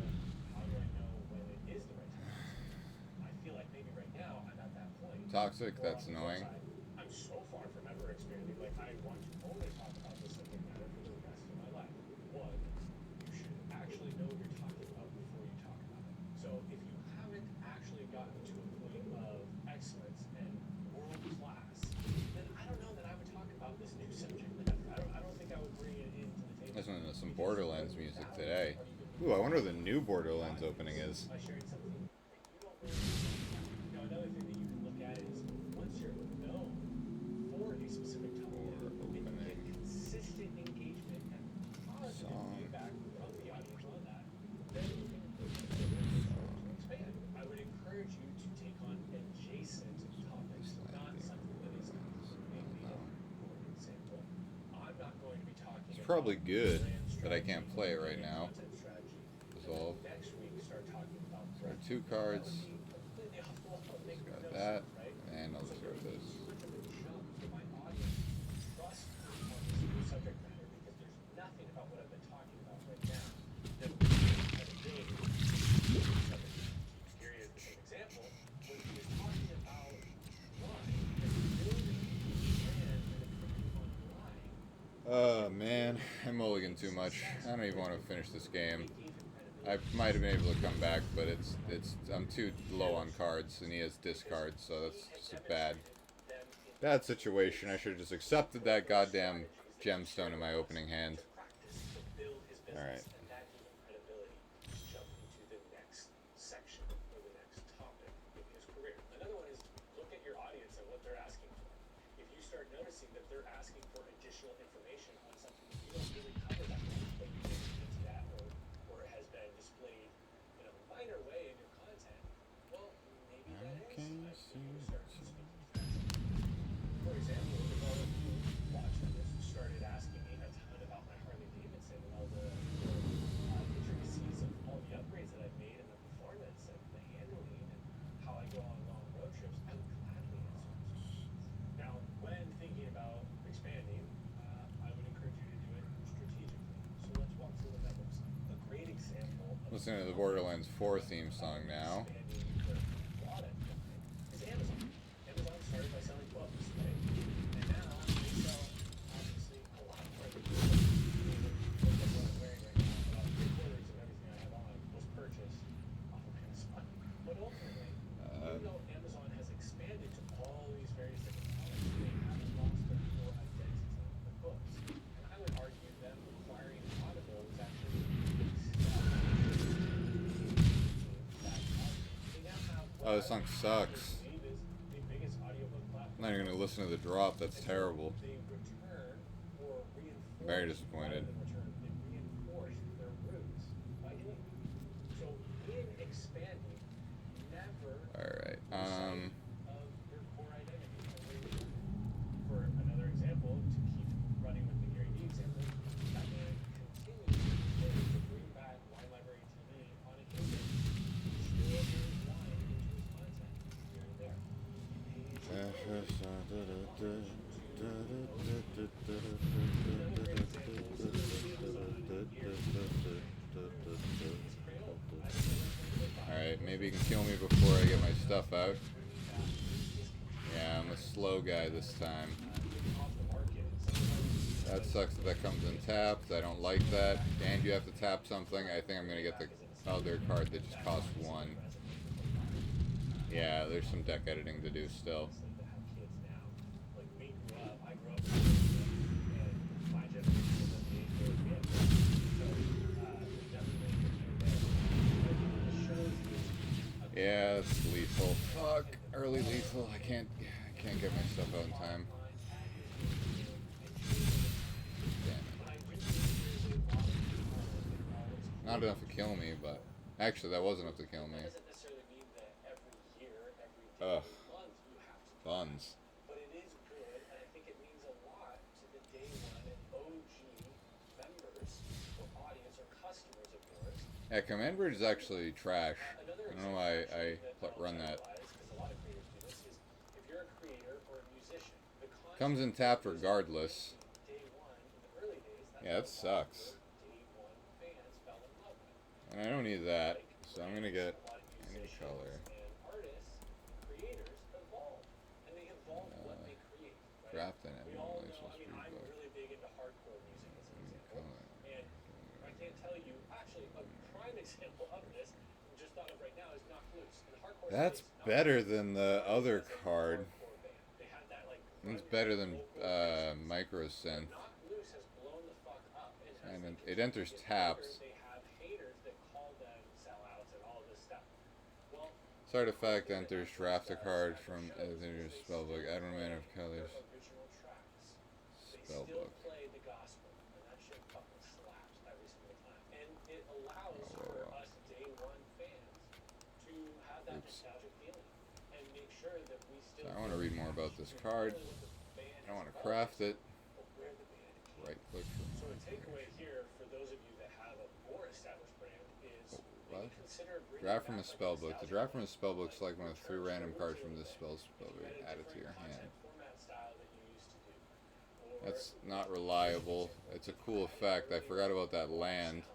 how do I know when it is the right time? I feel like maybe right now I'm at that point. Toxic, Or that's on the flip annoying. side, I'm so far from ever expanding. Like, I want to only talk about this subject matter for the rest of my life. One, you should actually know what you're talking about before you talk about it. So if you haven't actually gotten to a point of excellence and world class, then I don't know that I would talk about this new subject matter. I don't think I would bring it into the table. Listening to some Borderlands music today. Ooh, I wonder where the new Borderlands opening is. By sharing something that you don't really know. Now, another thing that you can look at is once you're known for a specific topic and you get consistent engagement and positive Song. feedback from the audience on that, then you can expand. I would encourage you to take on adjacent topics, not something that is completely for example. I'm not going to be talking It's probably about good brand that I can't strategy play it and right now. content strategy. Resolve. Next week, start talking about There are breadth. 2 cards. Completely off the wall, make no Got sense, that. right? And I'll So destroy there's this. too much of a jump for my audience to trust me on this new subject matter because there's nothing about what I've been talking about right now that has a big subject matter. Gary is the same example when he was talking about wine and building a brand that if you on wine, Oh man, I mulliganed too much. I don't even want to finish this game. it gave him credibility. I might have been able to come back, but it's I'm too low on cards, and he has discards, so that's just bad. Bad situation. I should have just accepted that goddamn gemstone in my opening hand. Alright. And that gave him credibility to jump into the next section or the next topic in his career. Another one is look at your audience and what they're asking for. If you start noticing that they're asking for additional information on something that you don't really cover that much, but you didn't get to that, or it has been displayed in a minor way in your content, well, maybe that is time for you to start speaking to that. For example, if all of you watching this started asking me a ton about my Harley Davidson and all the intricacies of all the upgrades that I've made and the performance and the handling and how I go on long road trips, I would gladly answer those questions. Now, when thinking about expanding, I would encourage you to do it strategically. So let's walk through what that looks like. A great example of Listening to the Borderlands 4 theme song now. expanding their product line is Amazon. Amazon started by selling books, right? And now they sell obviously a lot more than books. Look at what I'm wearing right now. About 3/4 of everything I have on was purchased off of Amazon. But ultimately, even though Amazon has expanded to all these various different products, they haven't lost their core identity of books. And I would argue them acquiring Audible was actually a big step in that market. They now have what Oh, this song sucks. I believe is the biggest audiobook platform. I'm not even gonna listen to the drop. That's terrible. They return or reinforce. Very disappointed. Rather than return, they reinforce their roots by doing it. So in expanding, never Alright. lose sight of your core identity and where you're from. For another example, to keep running with the Gary Vee example, that man continues to bring back Wine Library TV on occasion. Still brings wine into his content here and there. Alright, maybe you can kill me before I get my stuff out. Yeah, I'm a slow guy this time. That sucks that that comes in tapped. I don't like that. And you have to tap something. I think I'm going to get the other card that just costs 1. Yeah, there's some deck editing to do still. Yeah, it's lethal. Fuck, early lethal. I can't get my stuff out in time. Damn it. Not enough to kill me, but actually that was enough to kill me. Ugh. Buns. But it is good, and I think it means a lot to the day one and OG members or audience or customers of yours. Yeah, Command Bridge is actually trash. I don't know why I run that. Comes in tapped regardless. Yeah, that sucks. And I don't need that, so I'm gonna get any color. Draft and I'm everyone really big into hardcore music as an example. And I can't tell you, actually, a prime example of this, I just thought of right now, is Knock Loose. And hardcore That's space, better than the other card. hardcore band. They had that, like, It's better than Micro Synth. Knock Loose has blown the fuck up. And And it enters taps. they have haters that call them sellouts and all this stuff. Well, This artifact enters, draft a card from enters spellbook. Add one mana of colors. original tracks. They still Spellbook. play the gospel, and that shit fucking slaps every single time. And it allows Oh, for wow. us day one fans to have that Oops. nostalgic feeling and make sure that we still. So I want to read more about this card. I don't want to craft it. Where the band came Right click for So a more. takeaway here for those of you that have a more established brand is What? maybe consider bringing Draft from a back, like, spellbook. The nostalgic draft from a moments, spellbook, like select one of 3 return random to cards roots from a this little spell bit. If you spellbook. had a Add it to your different hand. content format style that you used to do. Or That's not reliable. It's a cool effect. I forgot about that land.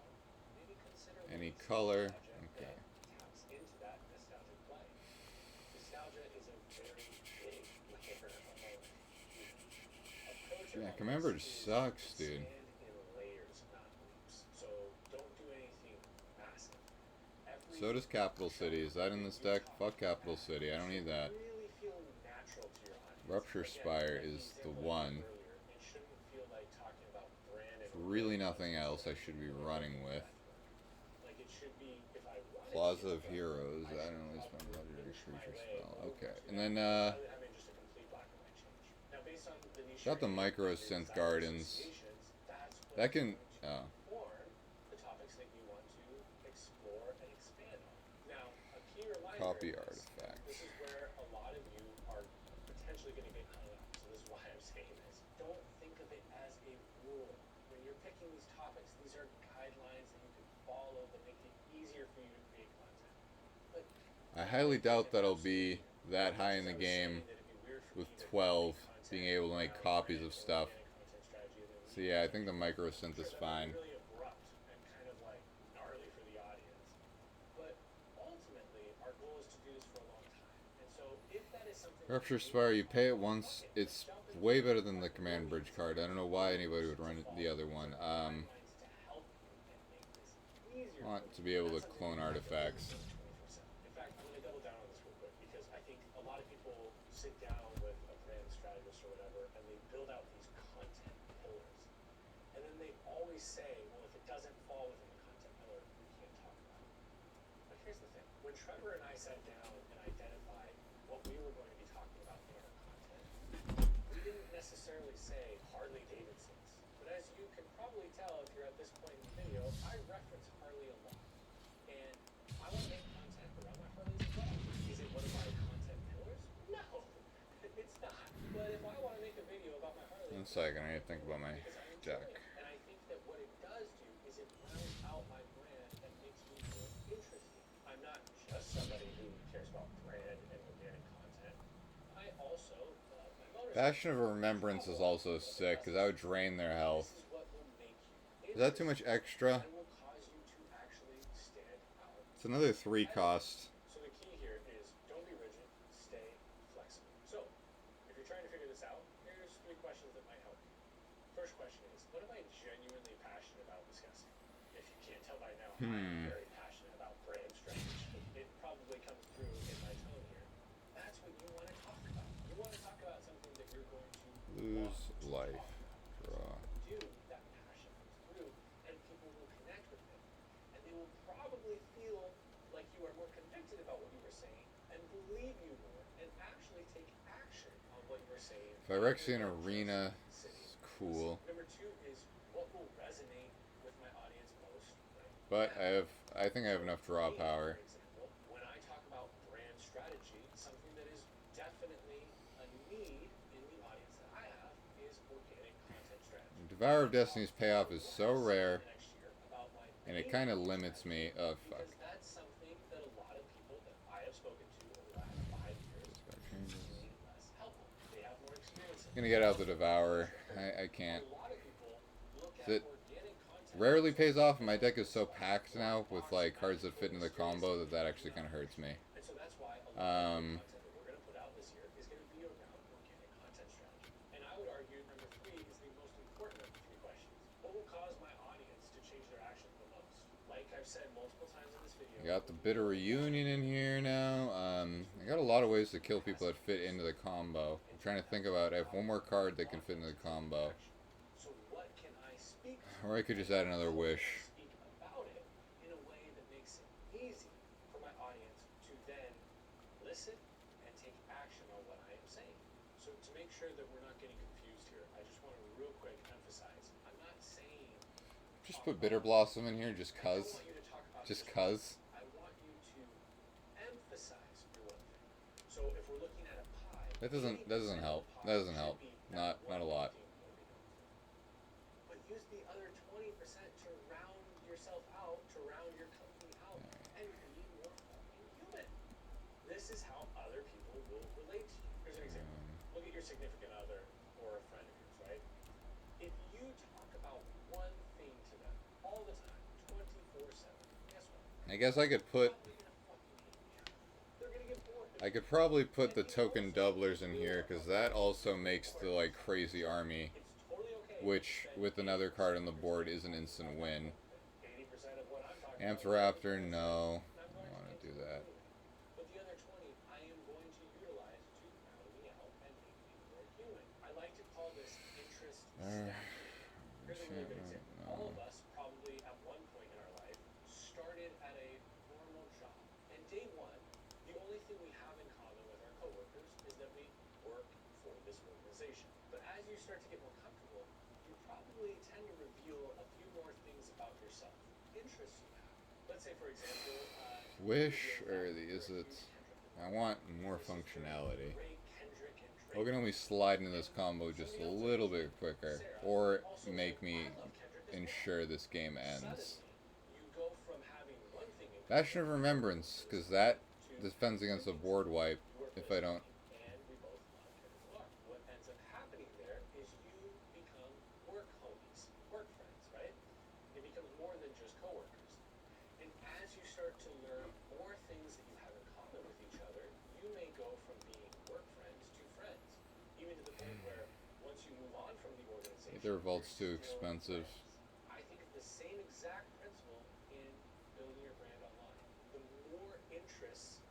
maybe consider Any releasing color. nostalgia Okay. that taps into that nostalgic play. Nostalgia is a very big layer of approach. Yeah, Command Bridge sucks, dude. Expand in layers, not loops. So don't do anything massive. So does Capital City. Is that in this deck? Fuck Capital City. I don't need that. Really feel natural to your audience. Rupture Spire is the one. It shouldn't feel like talking about brand and Really nothing else I should be running with. like it should be if I wanted Plaza to, of Heroes. I I should don't really spend upward legendary inch my creature way spell. over Okay, to and that then rather than having just a complete black and white change. Now based on the niche got the you're in, Micro your Synth desire Gardens. associations, that's what That is can. going to inform the topics that you want to explore and expand on. Now, a key reminder Copy is artifacts. this is where a lot of you are potentially going to get hung up. So this is why I'm saying this. Don't think of it as a rule. When you're picking these topics, these are guidelines that you can follow that make it easier for you to create content. But I highly doubt that I'll be that high in the game with 12 being able to make copies of stuff. So yeah, I think the Micro Synth is fine. really abrupt and kind of like gnarly for the audience. But ultimately, our goal is to do this for a long time. And so if that is something Rupture Spire, you pay it once. It's way better than the Command Bridge card. I don't know why anybody would run the other one. to help you and make this easier, Want to be able to clone artifacts. in fact, I'm going to double down on this real quick because I think a lot of people sit down with a brand strategist or whatever and they build out these content pillars. And then they always say, well, if it doesn't fall within the content pillar, we can't talk about it. But here's the thing. When Trevor and I sat down and identified what we were going to be talking about in our content, we didn't necessarily say Harley Davidsons. But as you can probably tell if you're at this point in the video, I reference Harley a lot. And I want to make content around my Harleys as well. Is it one of my content pillars? No, it's not. But if I want to make a video about my Harley, 1 second, I need to think about my because I enjoy deck. it. And I think that what it does do is it rounds out my brand and makes me more interesting. I'm not just somebody who cares about brand and organic content. I also love my motorcycle. Bastion of Remembrance is also sick because I would drain their health. This is what will make you Is that too much extra? and will cause you to actually stand out. It's another 3 cost. So the key here is don't be rigid, stay flexible. So if you're trying to figure this out, here's 3 questions that might help you. First question is, what am I genuinely passionate about discussing? If you can't tell by now, I'm very passionate about brand strategy. It probably comes through in my tone here. That's what you want to talk about. You want to talk about something that you're going to Lose want to life. talk about. Draw. Do that passion comes through and people will connect with it and they will probably feel like you are more convicted about what you were saying and believe you more and actually take action on what you were saying. Phyrexian Arena is cool, Number 2 is what will resonate with my audience most right but now. I think I have enough draw power. For example, when I talk about brand strategy, something that is definitely a need in the audience that I have is organic content strategy. Devour of Destiny's payoff is so rare, Next year about my and it kind of limits me. Oh fuck. because that's something that a lot of people that I have spoken to over the last 5 years need less help with. They have more experience. I'm gonna get out the Devourer. I can't. A lot of people look at It organic content. rarely pays off, and my deck is so packed now with like cards that fit into the combo that actually kind of hurts me. And so that's why a lot of the Um, content that we're going to put out this year is going to be around organic content strategy. And I would argue number 3 is the most important of the 3 questions. What will cause my audience to change their actions the most? Like I've said multiple times in this video, I got the Bitter Reunion in here now. I got a lot of ways to kill people that fit into the combo. I'm trying to think about. I have one more card that can fit into the combo, so what can I speak to? or I could just add another wish. Speak about it in a way that makes it easy for my audience to then listen and take action on what I am saying. So to make sure that we're not getting confused here, I just want to real quick emphasize, I'm not saying Just put Bitter Blossom in here, just I cuz. don't want you to talk about Just this. cuz. I want you to emphasize your one thing. So if we're looking at a pie, That doesn't 80% help. of the pie That doesn't should help. be Not that a one lot. thing that we know. But use the other 20% to round yourself out, to round your company out, and be more fucking human. This is how other people will relate to you. Here's an example. Look at your significant other or a friend of yours, right? If you talk about one thing to them all the time, 24/7, guess what? I guess I could put. They're gonna fucking hate you. They're gonna get bored. I could probably put the token doublers in here because that also makes the like crazy army, It's totally okay. which with another card on the board is an instant win. 80% of what I'm talking Anthraptor, no, I don't want to do that. But the other 20, I am going to utilize to round me out and make me call this interest Uh, stacking. Here's a really good example. All of us probably at one point in our life started at a normal job. And day one, the only thing we have in common with our coworkers is that we work for this organization. But as you start to get more comfortable, you probably tend to reveal a few more things about yourself, interests you have. Let's say, for example, Wish or is it? I want more functionality. Well, can only slide into this combo just a little bit quicker, or make me ensure this game ends. Bastion of Remembrance, because that defends against a board wipe if I don't. And we both love Kendrick Lamar. What ends up happening there is you become work homies, work friends, right? It becomes more than just coworkers. And as you start to learn more things that you have in common with each other, you may go from being work friends to friends, even to the point where once you move on from the organization, The revolt's too you're still expensive. friends. I think it's the same exact principle in building your brand online. The more interests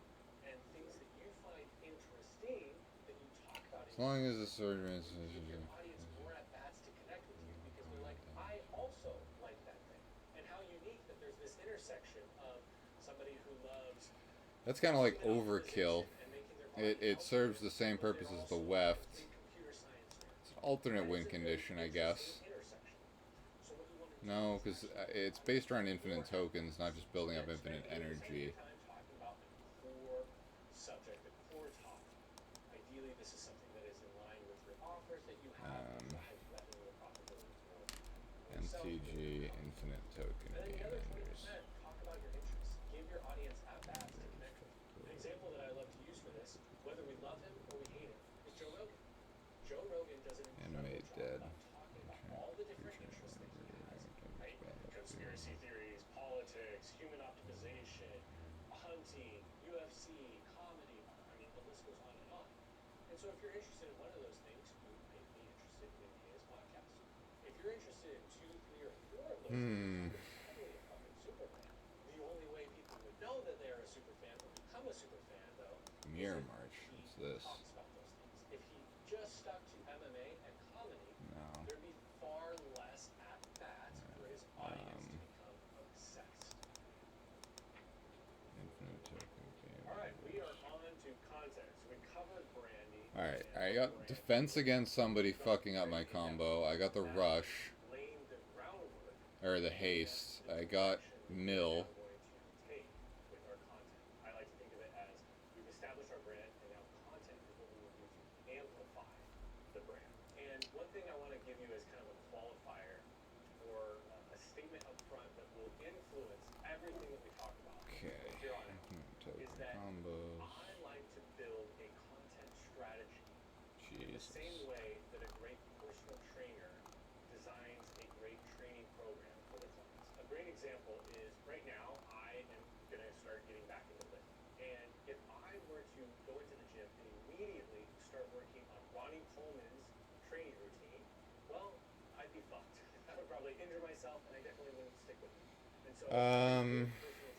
and things that you find interesting that you talk about As long as the sword give remains. your audience more at bats to connect with you because they're like, I also like that thing. And how unique that there's this intersection of somebody who loves That's kind of like human overkill. optimization and making their body It healthier, serves the same but they're purpose as also the a weft. big computer science nerd. It's an alternate That win is a very condition, I guess. interesting intersection. So what you want to do No, is because actually it's based around infinite tokens, not just building up infinite energy. time talking about the core subject, the core topic. Ideally, this is something that is in line with your offers that you have, drives revenue and profitability for yourself. MTG, infinite token And then the game other enders. 20%, talk about your interests. Give your audience at bats to connect with you. An example that I love to use for this, whether we love him or we hate him, is Joe Rogan. Joe Rogan does an incredible Animate job dead. of talking about all the different interests that he has, right? Conspiracy theories, politics, human optimization, hunting, UFC, comedy. I mean, the list goes on and on. And so if you're interested in one of those things, you may be interested in his podcast. If you're interested in 2, 3, or 4 of those things, you're probably a fucking super fan. The only way people would know that they're a super fan or become a super fan, though, Mirror is if March. he What's this? talks about those things. If he just stuck to MMA and comedy, No. there'd be far less at bats for his audience to become obsessed. Infinite token game. All right, we are on to content. So we covered Brandy. Alright, I got defense against somebody fucking up my combo. I got the rush, Laying the groundwork or the haste. I got mill. we're going to take with our content. I like to think of it as we've established our brand, and now content is what we will do to amplify the brand. And one thing I want to give you as kind of a qualifier or a statement up front that will influence everything that we talk about Okay. here on out Infinite token is that combos. I like to build a content strategy in the Jesus. same way that a great personal trainer designs a great training program for their clients. A great example is right now I am going to start getting back into lifting. And if I were to go into the gym and immediately start working on Ronnie Coleman's training routine, well, I'd be fucked. I would probably injure myself and I definitely wouldn't stick with it. And so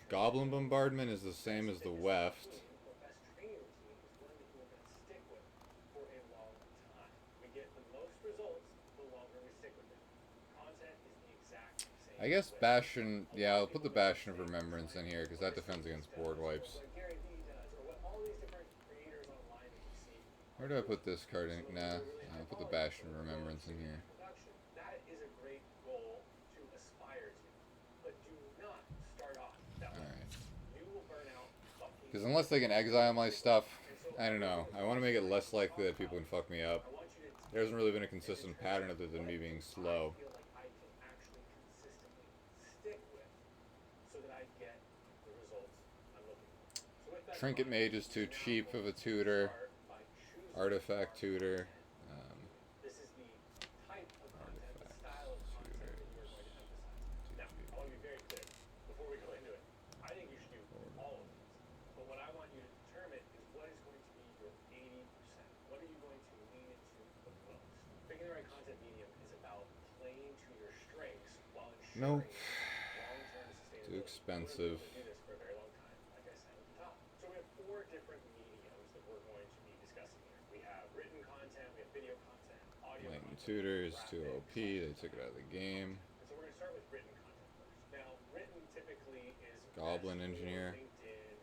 Goblin Bombardment is the same as the weft. the best training routine is one that you're going to stick with for a long time. We get the most results the longer we stick with it. Content is the exact same. I guess way. Bastion, yeah, I'll put the Bastion of Remembrance in here because that defends against board wipes. What Gary Vee does, or what all these different creators online that you see. Where do I put this card in? Nah, I'll put the Bastion of Remembrance in here. Production. That is a great goal to aspire to, but do not start off that way. Alright. You will burn out fucking. Because unless they can exile my stuff, I don't know. I want to make it less likely that people can fuck me up. I want you to There hasn't really been a consistent pattern other than me being slow. feel like I can actually consistently stick with so that I get the results I'm looking for. So with that in Trinket mind, Mage is too cheap of a tutor. start by choosing Artifact tutor. this is the type of content, the style of content that you are going to emphasize. Now, I want to be very clear before we go into it. I think you should do all of these. But what I want you to determine is what is going to be your 80%. What are you going to lean into the most? Picking the right content medium is about playing to your strengths while ensuring Nope. long-term sustainability. Too expensive. We're going to do this for a very long time, like I said at the top. So we have 4 different mediums that we're going to be discussing here. We have written content, we have video content, audio Lightning Tutor is too OP. They took it out of the game. And so we're going to start with written content first. Now, written typically is Goblin Engineer. LinkedIn,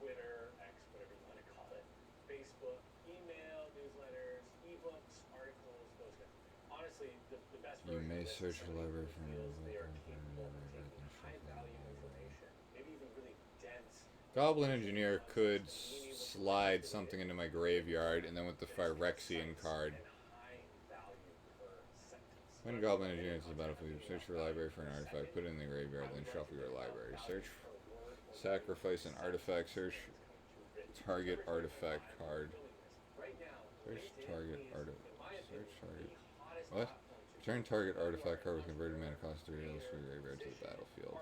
Twitter, X, whatever you want to call it, Facebook, email, newsletters, ebooks, articles, those kinds of things. Honestly, the best You version may of this search is the somebody library who for feels they are capable of taking high value information, maybe even really dense. Goblin Engineer could slide something into my graveyard, and then with the Phyrexian card. When Goblin Engineer enters the battlefield, search your library for an artifact, put it in the graveyard, then shuffle your library. Search, sacrifice an artifact, search target artifact card. Search target artifact. Search target. What? Return target artifact card with converted mana cost 3 else for your graveyard to the battlefield.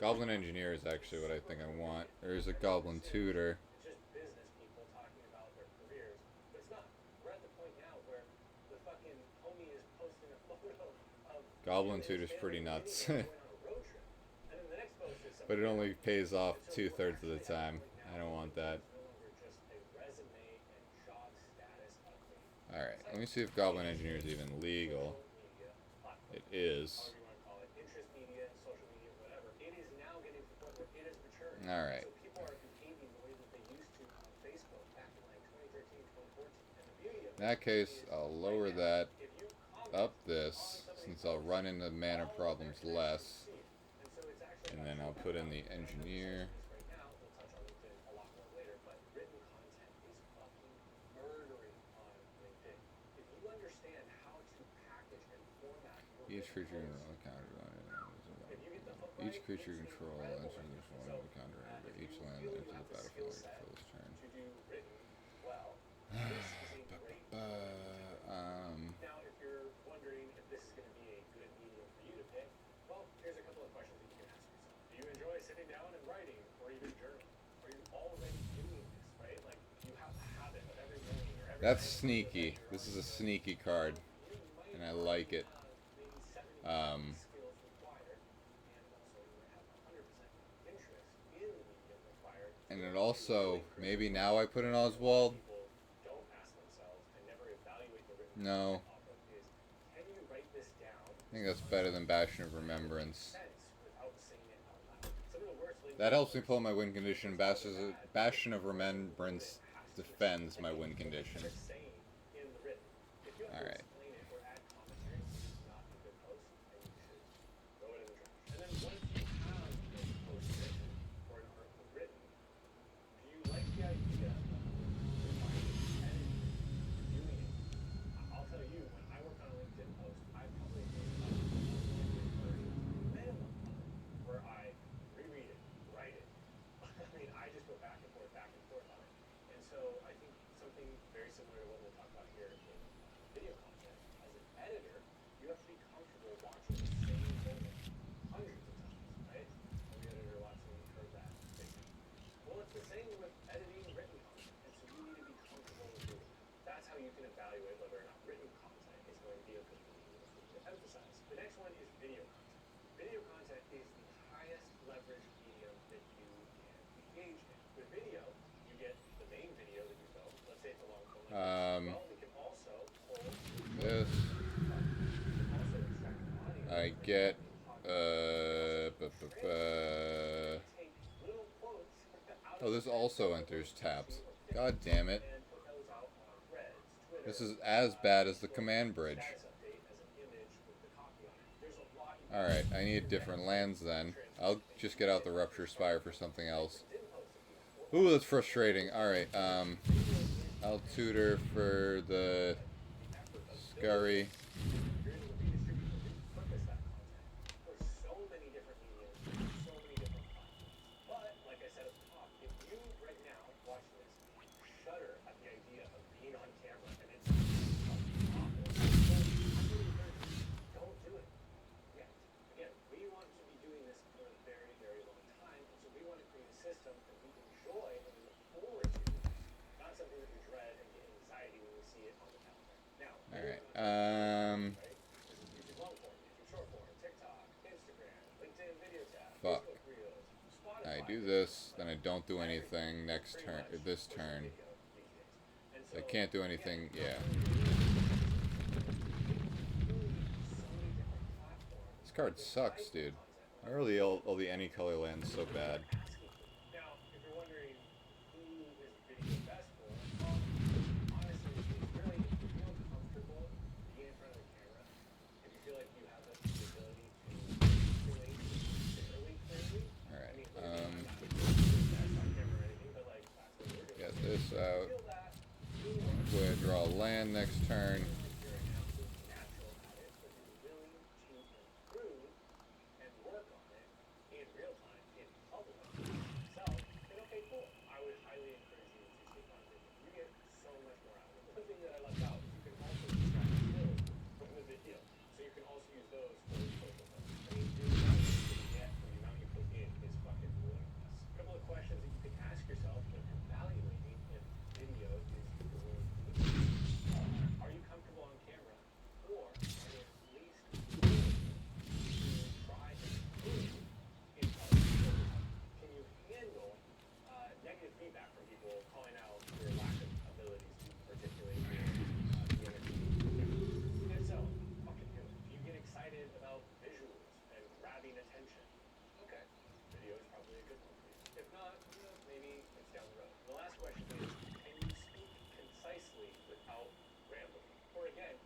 Goblin Engineer is actually what I think I want. There's a Goblin Tutor. Goblin Tutor's pretty nuts. But it only pays off 2/3 of the time. I don't want that. Alright, let me see if Goblin Engineer is even legal. It is. Alright. In that case, I'll lower that, up this, since I'll run into mana problems less. And then I'll put in the Engineer. Each creature in a counter. Each creature you control enters this one of the counter under each land that enters the battlefield for this turn. Now, if you're wondering if this is going to be a good medium for you to pick, well, here's a couple of questions that you can ask yourself. Do you enjoy sitting down and writing, or even journaling? Are you already doing this, right? Like, you have a habit of every morning or every That's sneaky. This is a sneaky card, and I like it. And it also, maybe now I put in Oswald. No. I think that's better than Bastion of Remembrance. That helps me pull my win condition. Bastion of Remembrance defends my win condition. Alright. This. I get, oh, this also enters tapped. God damn it. This is as bad as the command bridge. Alright, I need different lands then. I'll just get out the Rupture Spire for something else. Ooh, that's frustrating. Alright, I'll tutor for the Scurry. Fuck. I do this, then I don't do anything next turn, this turn. I can't do anything. Yeah. This card sucks, dude. I really all the any color lands so bad. Now, if you're wondering who is video best for, honestly, it's really if you feel comfortable being in front of the camera, if you feel like you have the ability to articulate fairly clearly. All right. I mean, that's on camera or anything, but like that's what we're doing. Get this out. Feel that. Go ahead, draw a land next turn. You're an absolute natural at it, but you're willing to improve and work on it in real time, in public, yourself, then okay, cool. I would highly encourage you to take on video. You get so much more out of it. One thing that I left out is you can also extract skills from the video. So you can also use those for social posts. I mean, the amount you get for the amount you put in is fucking limitless. A couple of questions that you can ask yourself when evaluating if video is doing are you comfortable on camera, or are you at least willing to try and improve in public over time? Can you handle negative feedback from people calling out your lack of abilities to articulate your the energy? If so, fucking do it. Do you get excited about visuals and grabbing attention? Okay, video is probably a good one for you. If not, maybe it's down the road. The last question is, can you speak concisely without rambling? Or again,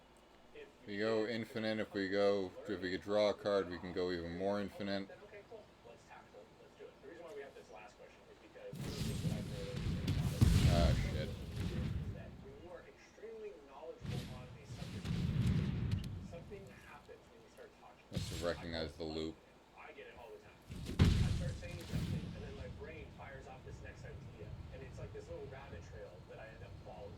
if We go infinite. If we could draw a card, we can go even more infinite. then okay, cool. Let's tackle it. Let's do it. The reason why we have this last question is because one of the things that I've noticed in a lot of Ah, shit. is that when you are extremely knowledgeable on a subject, something happens when you start talking. Must have recognized the loop. I get it all the time. I start saying something, and then my brain fires off this next idea, and it's like this little rabbit trail that I end up following,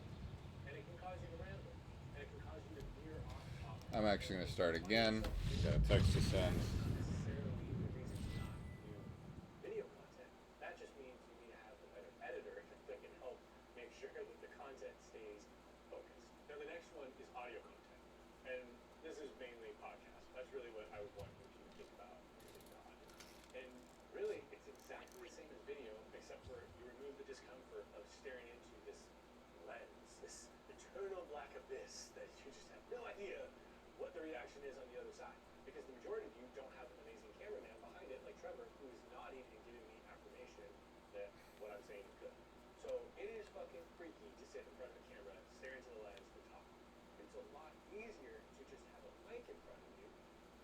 and it can cause you to ramble, and it can cause you to veer off topic. I'm actually gonna start again. Got a text to send. Necessarily the reason to not do video content. That just means you need to have a better editor that can help make sure that the content stays focused. Now the next one is audio content, and this is mainly podcast. That's really what I would want you to think about using the audio. And really, it's exactly the same as video, except for you remove the discomfort of staring into this lens, this eternal black abyss that you just have no idea what the reaction is on the other side. Because the majority of you don't have an amazing cameraman behind it, like Trevor, who is nodding and giving me affirmation that what I'm saying is good. So it is fucking freaky to sit in front of the camera, stare into the lens, and talk. It's a lot easier to just have a mic in front of you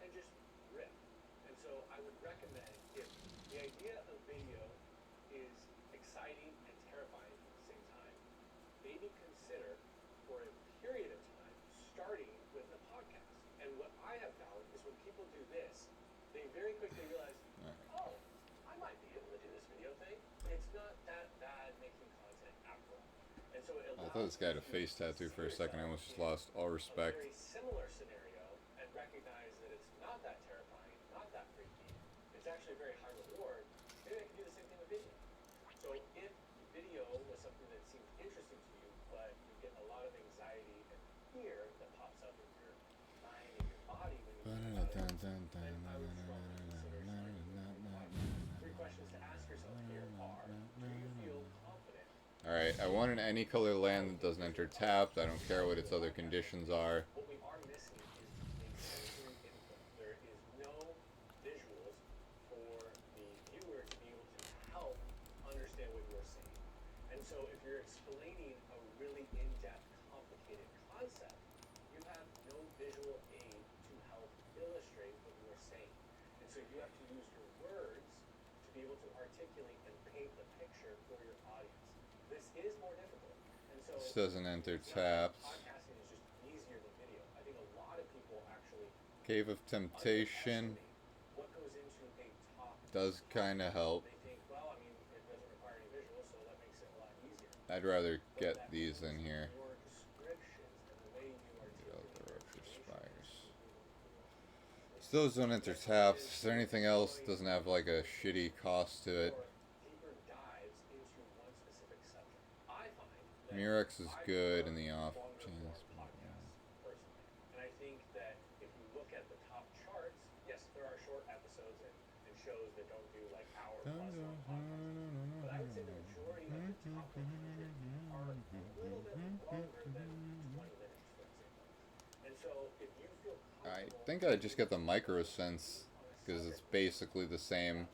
and just rip. And so I would recommend, if the idea of video is exciting and terrifying at the same time, maybe consider for a period of time starting with a podcast. And what I have found is when people do this, they very quickly realize, oh, I might be able to do this video thing. It's not that bad making content after all. And so it I allows thought this guy had a you face to tattoo see for a second. I yourself almost just in lost all a respect. very similar scenario and recognize that it's not that terrifying, not that freaky. It's actually very high reward. Maybe I can do the same thing with video. So if video was something that seemed interesting to you, but you get a lot of anxiety and fear that pops up in your mind and your body when you think about it, then I would strongly consider starting with a podcast. 3 questions to ask yourself here are, do you feel confident? Alright, I want an any color land that doesn't enter tapped. I don't care what its other conditions are. What we are missing is a sensory input. There is no visuals for the viewer to be able to help understand what you're saying. And so if you're explaining a really in-depth, complicated concept, you have no visual aid to help illustrate what you're saying. And so you have to use your words to be able to articulate and paint the picture for your audience. This is more difficult. And so This doesn't enter it's not that tapped. podcasting is just easier than video. I think a lot of people actually Cave of Temptation underestimate what goes into a top. does kind of help. They think, well, I mean, it doesn't require any visuals, so that makes it a lot easier. I'd rather But get that these in means here. Your descriptions and the way you articulate The Roach information Spires. is So those don't enter tapped. Is there anything else that doesn't have like a shitty cost to it? or deeper dives into one specific subject. I find that Murex is I good prefer in the off longer chance. form podcasts, personally. And I think that if you look at the top charts, yes, there are short episodes and shows that don't do like hour plus long podcasts. But I would say the majority of the top 100 are a little bit longer than 20 minutes, for example. And so if you feel I comfortable think I just got the micro sense because it's basically the same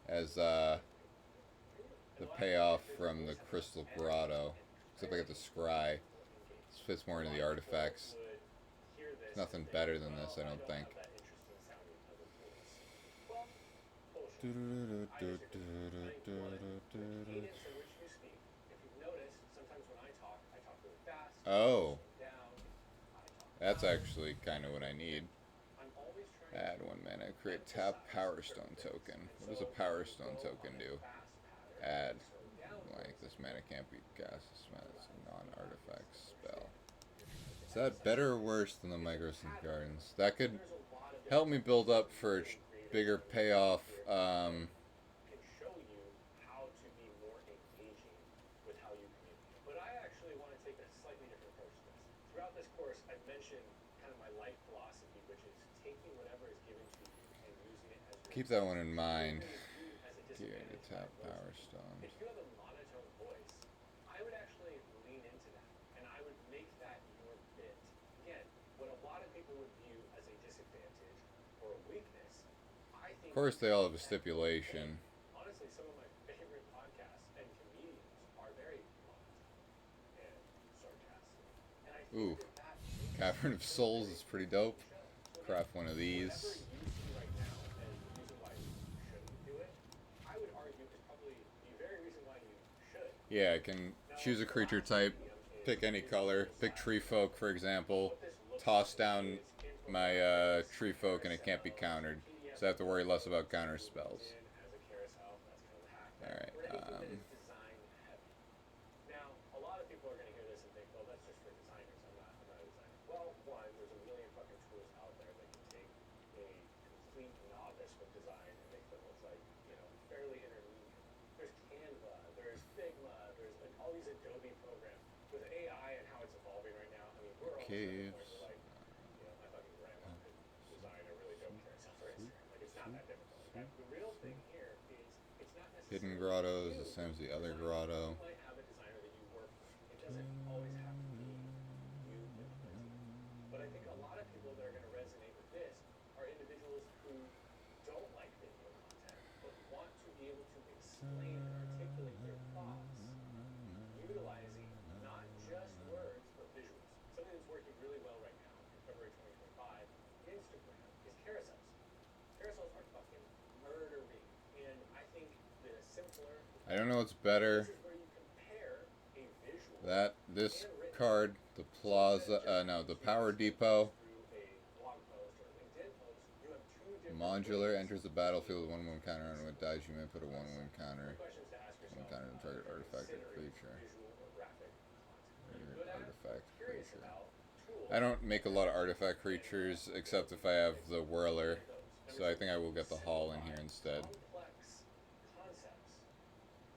as the payoff from the Crystal Grotto, except I got the Scry. This fits more into the artifacts. It's nothing better than this, I don't think. Oh, that's actually kind of what I need. Add 1 mana, create tap Power Stone token. What does a Power Stone token do? Add blank. This mana can't be cast. This mana is a non-artifact spell. Is that better or worse than the Microsynth Gardens? That could help me build up for a bigger payoff. Can show you how to be more engaging with how you communicate. But I actually want to take a slightly different approach to this. Throughout this course, I've mentioned kind of my life philosophy, which is taking whatever is given to you and using it as your Keep that one in mind. as a Here, the disadvantage. tap Power Stone. If you have a monotone voice, I would actually lean into that, and I would make that your bit. Again, what a lot of people would view as a disadvantage or a weakness, I think. Of course, they all have a stipulation. Honestly, some of my favorite podcasts and comedians are very monotone and sarcastic. And I think Ooh, that Cavern of Souls is pretty dope. Craft one of these. whatever you see right now as the reason why you shouldn't do it, I would argue is probably the very reason why you should. Yeah, I can choose a creature type, pick any color, pick Tree Folk for example, toss down my Tree Folk and it can't be countered, so I have to worry less about counter spells. Alright, Now, a lot of people are going to hear this and think, well, that's just for designers. I'm not a designer. Well, one, there's a million fucking tools out there that can take a complete novice with design and make them look like, fairly intermediate. There's Canva, there's Figma, there's like all these Adobe programs. With AI and how it's evolving right now, I mean, we're almost at the point where like, my fucking grandma could design a really dope carousel for Instagram. Like, it's not that difficult. Right? The real thing here is it's not necessarily Hidden Grotto is the same as the other grotto. you might have a designer that you work with. It doesn't always have to be you implementing. But I think a lot of people that are going to resonate with this are individuals who don't like video content, but want to be able to explain and articulate their thoughts utilizing not just words, but visuals. Something that's working really well right now in February 2025, Instagram, is carousels. Carousels are fucking murdering. And I think the simpler, I don't know what's better. this is where you compare a visual This card, the Plaza, no, the Power Depot, through a blog post or a LinkedIn post. You have two different modular, enters the battlefield with 1/1 counter, and when it dies you may put a 1/1 counter. questions to ask yourself. Counter to target artifact or Considering creature. visual or graphic content. Are you good at it? Artifact Curious creature. about tools. I don't make a lot of artifact creatures except if I have the Whirler, so I think I will get the Hall in here instead. Complex concepts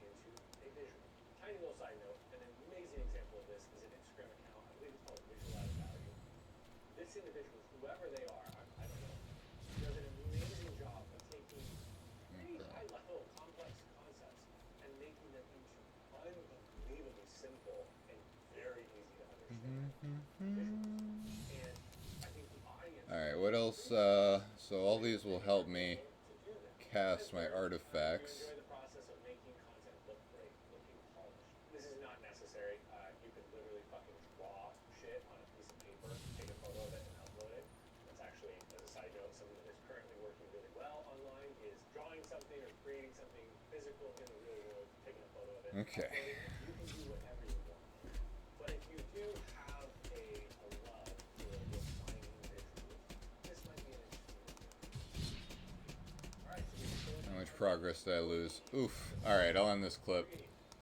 into a visual. Tiny little side note, an amazing example of this is an Instagram account. I believe it's called Visualize Value. This individual, whoever they are, I don't know, does an amazing job of taking pretty high-level, complex concepts and making them into unbelievably simple and very easy to understand visuals. And I think the audience Alright, what else? So all these will help me to do that. cast my artifacts. You enjoy the process of making content look great, looking polished. This is not necessary. You could literally fucking draw shit on a piece of paper, take a photo of it, and upload it. That's actually, as a side note, something that is currently working really well online is drawing something or creating something physical in the real world, taking a photo of it. Okay. uploading it. You can do whatever you want. But if you do have a love for refining visuals, this might be an interesting one. Alright, so we can How much progress did I lose? Oof. Alright, I'll end this clip.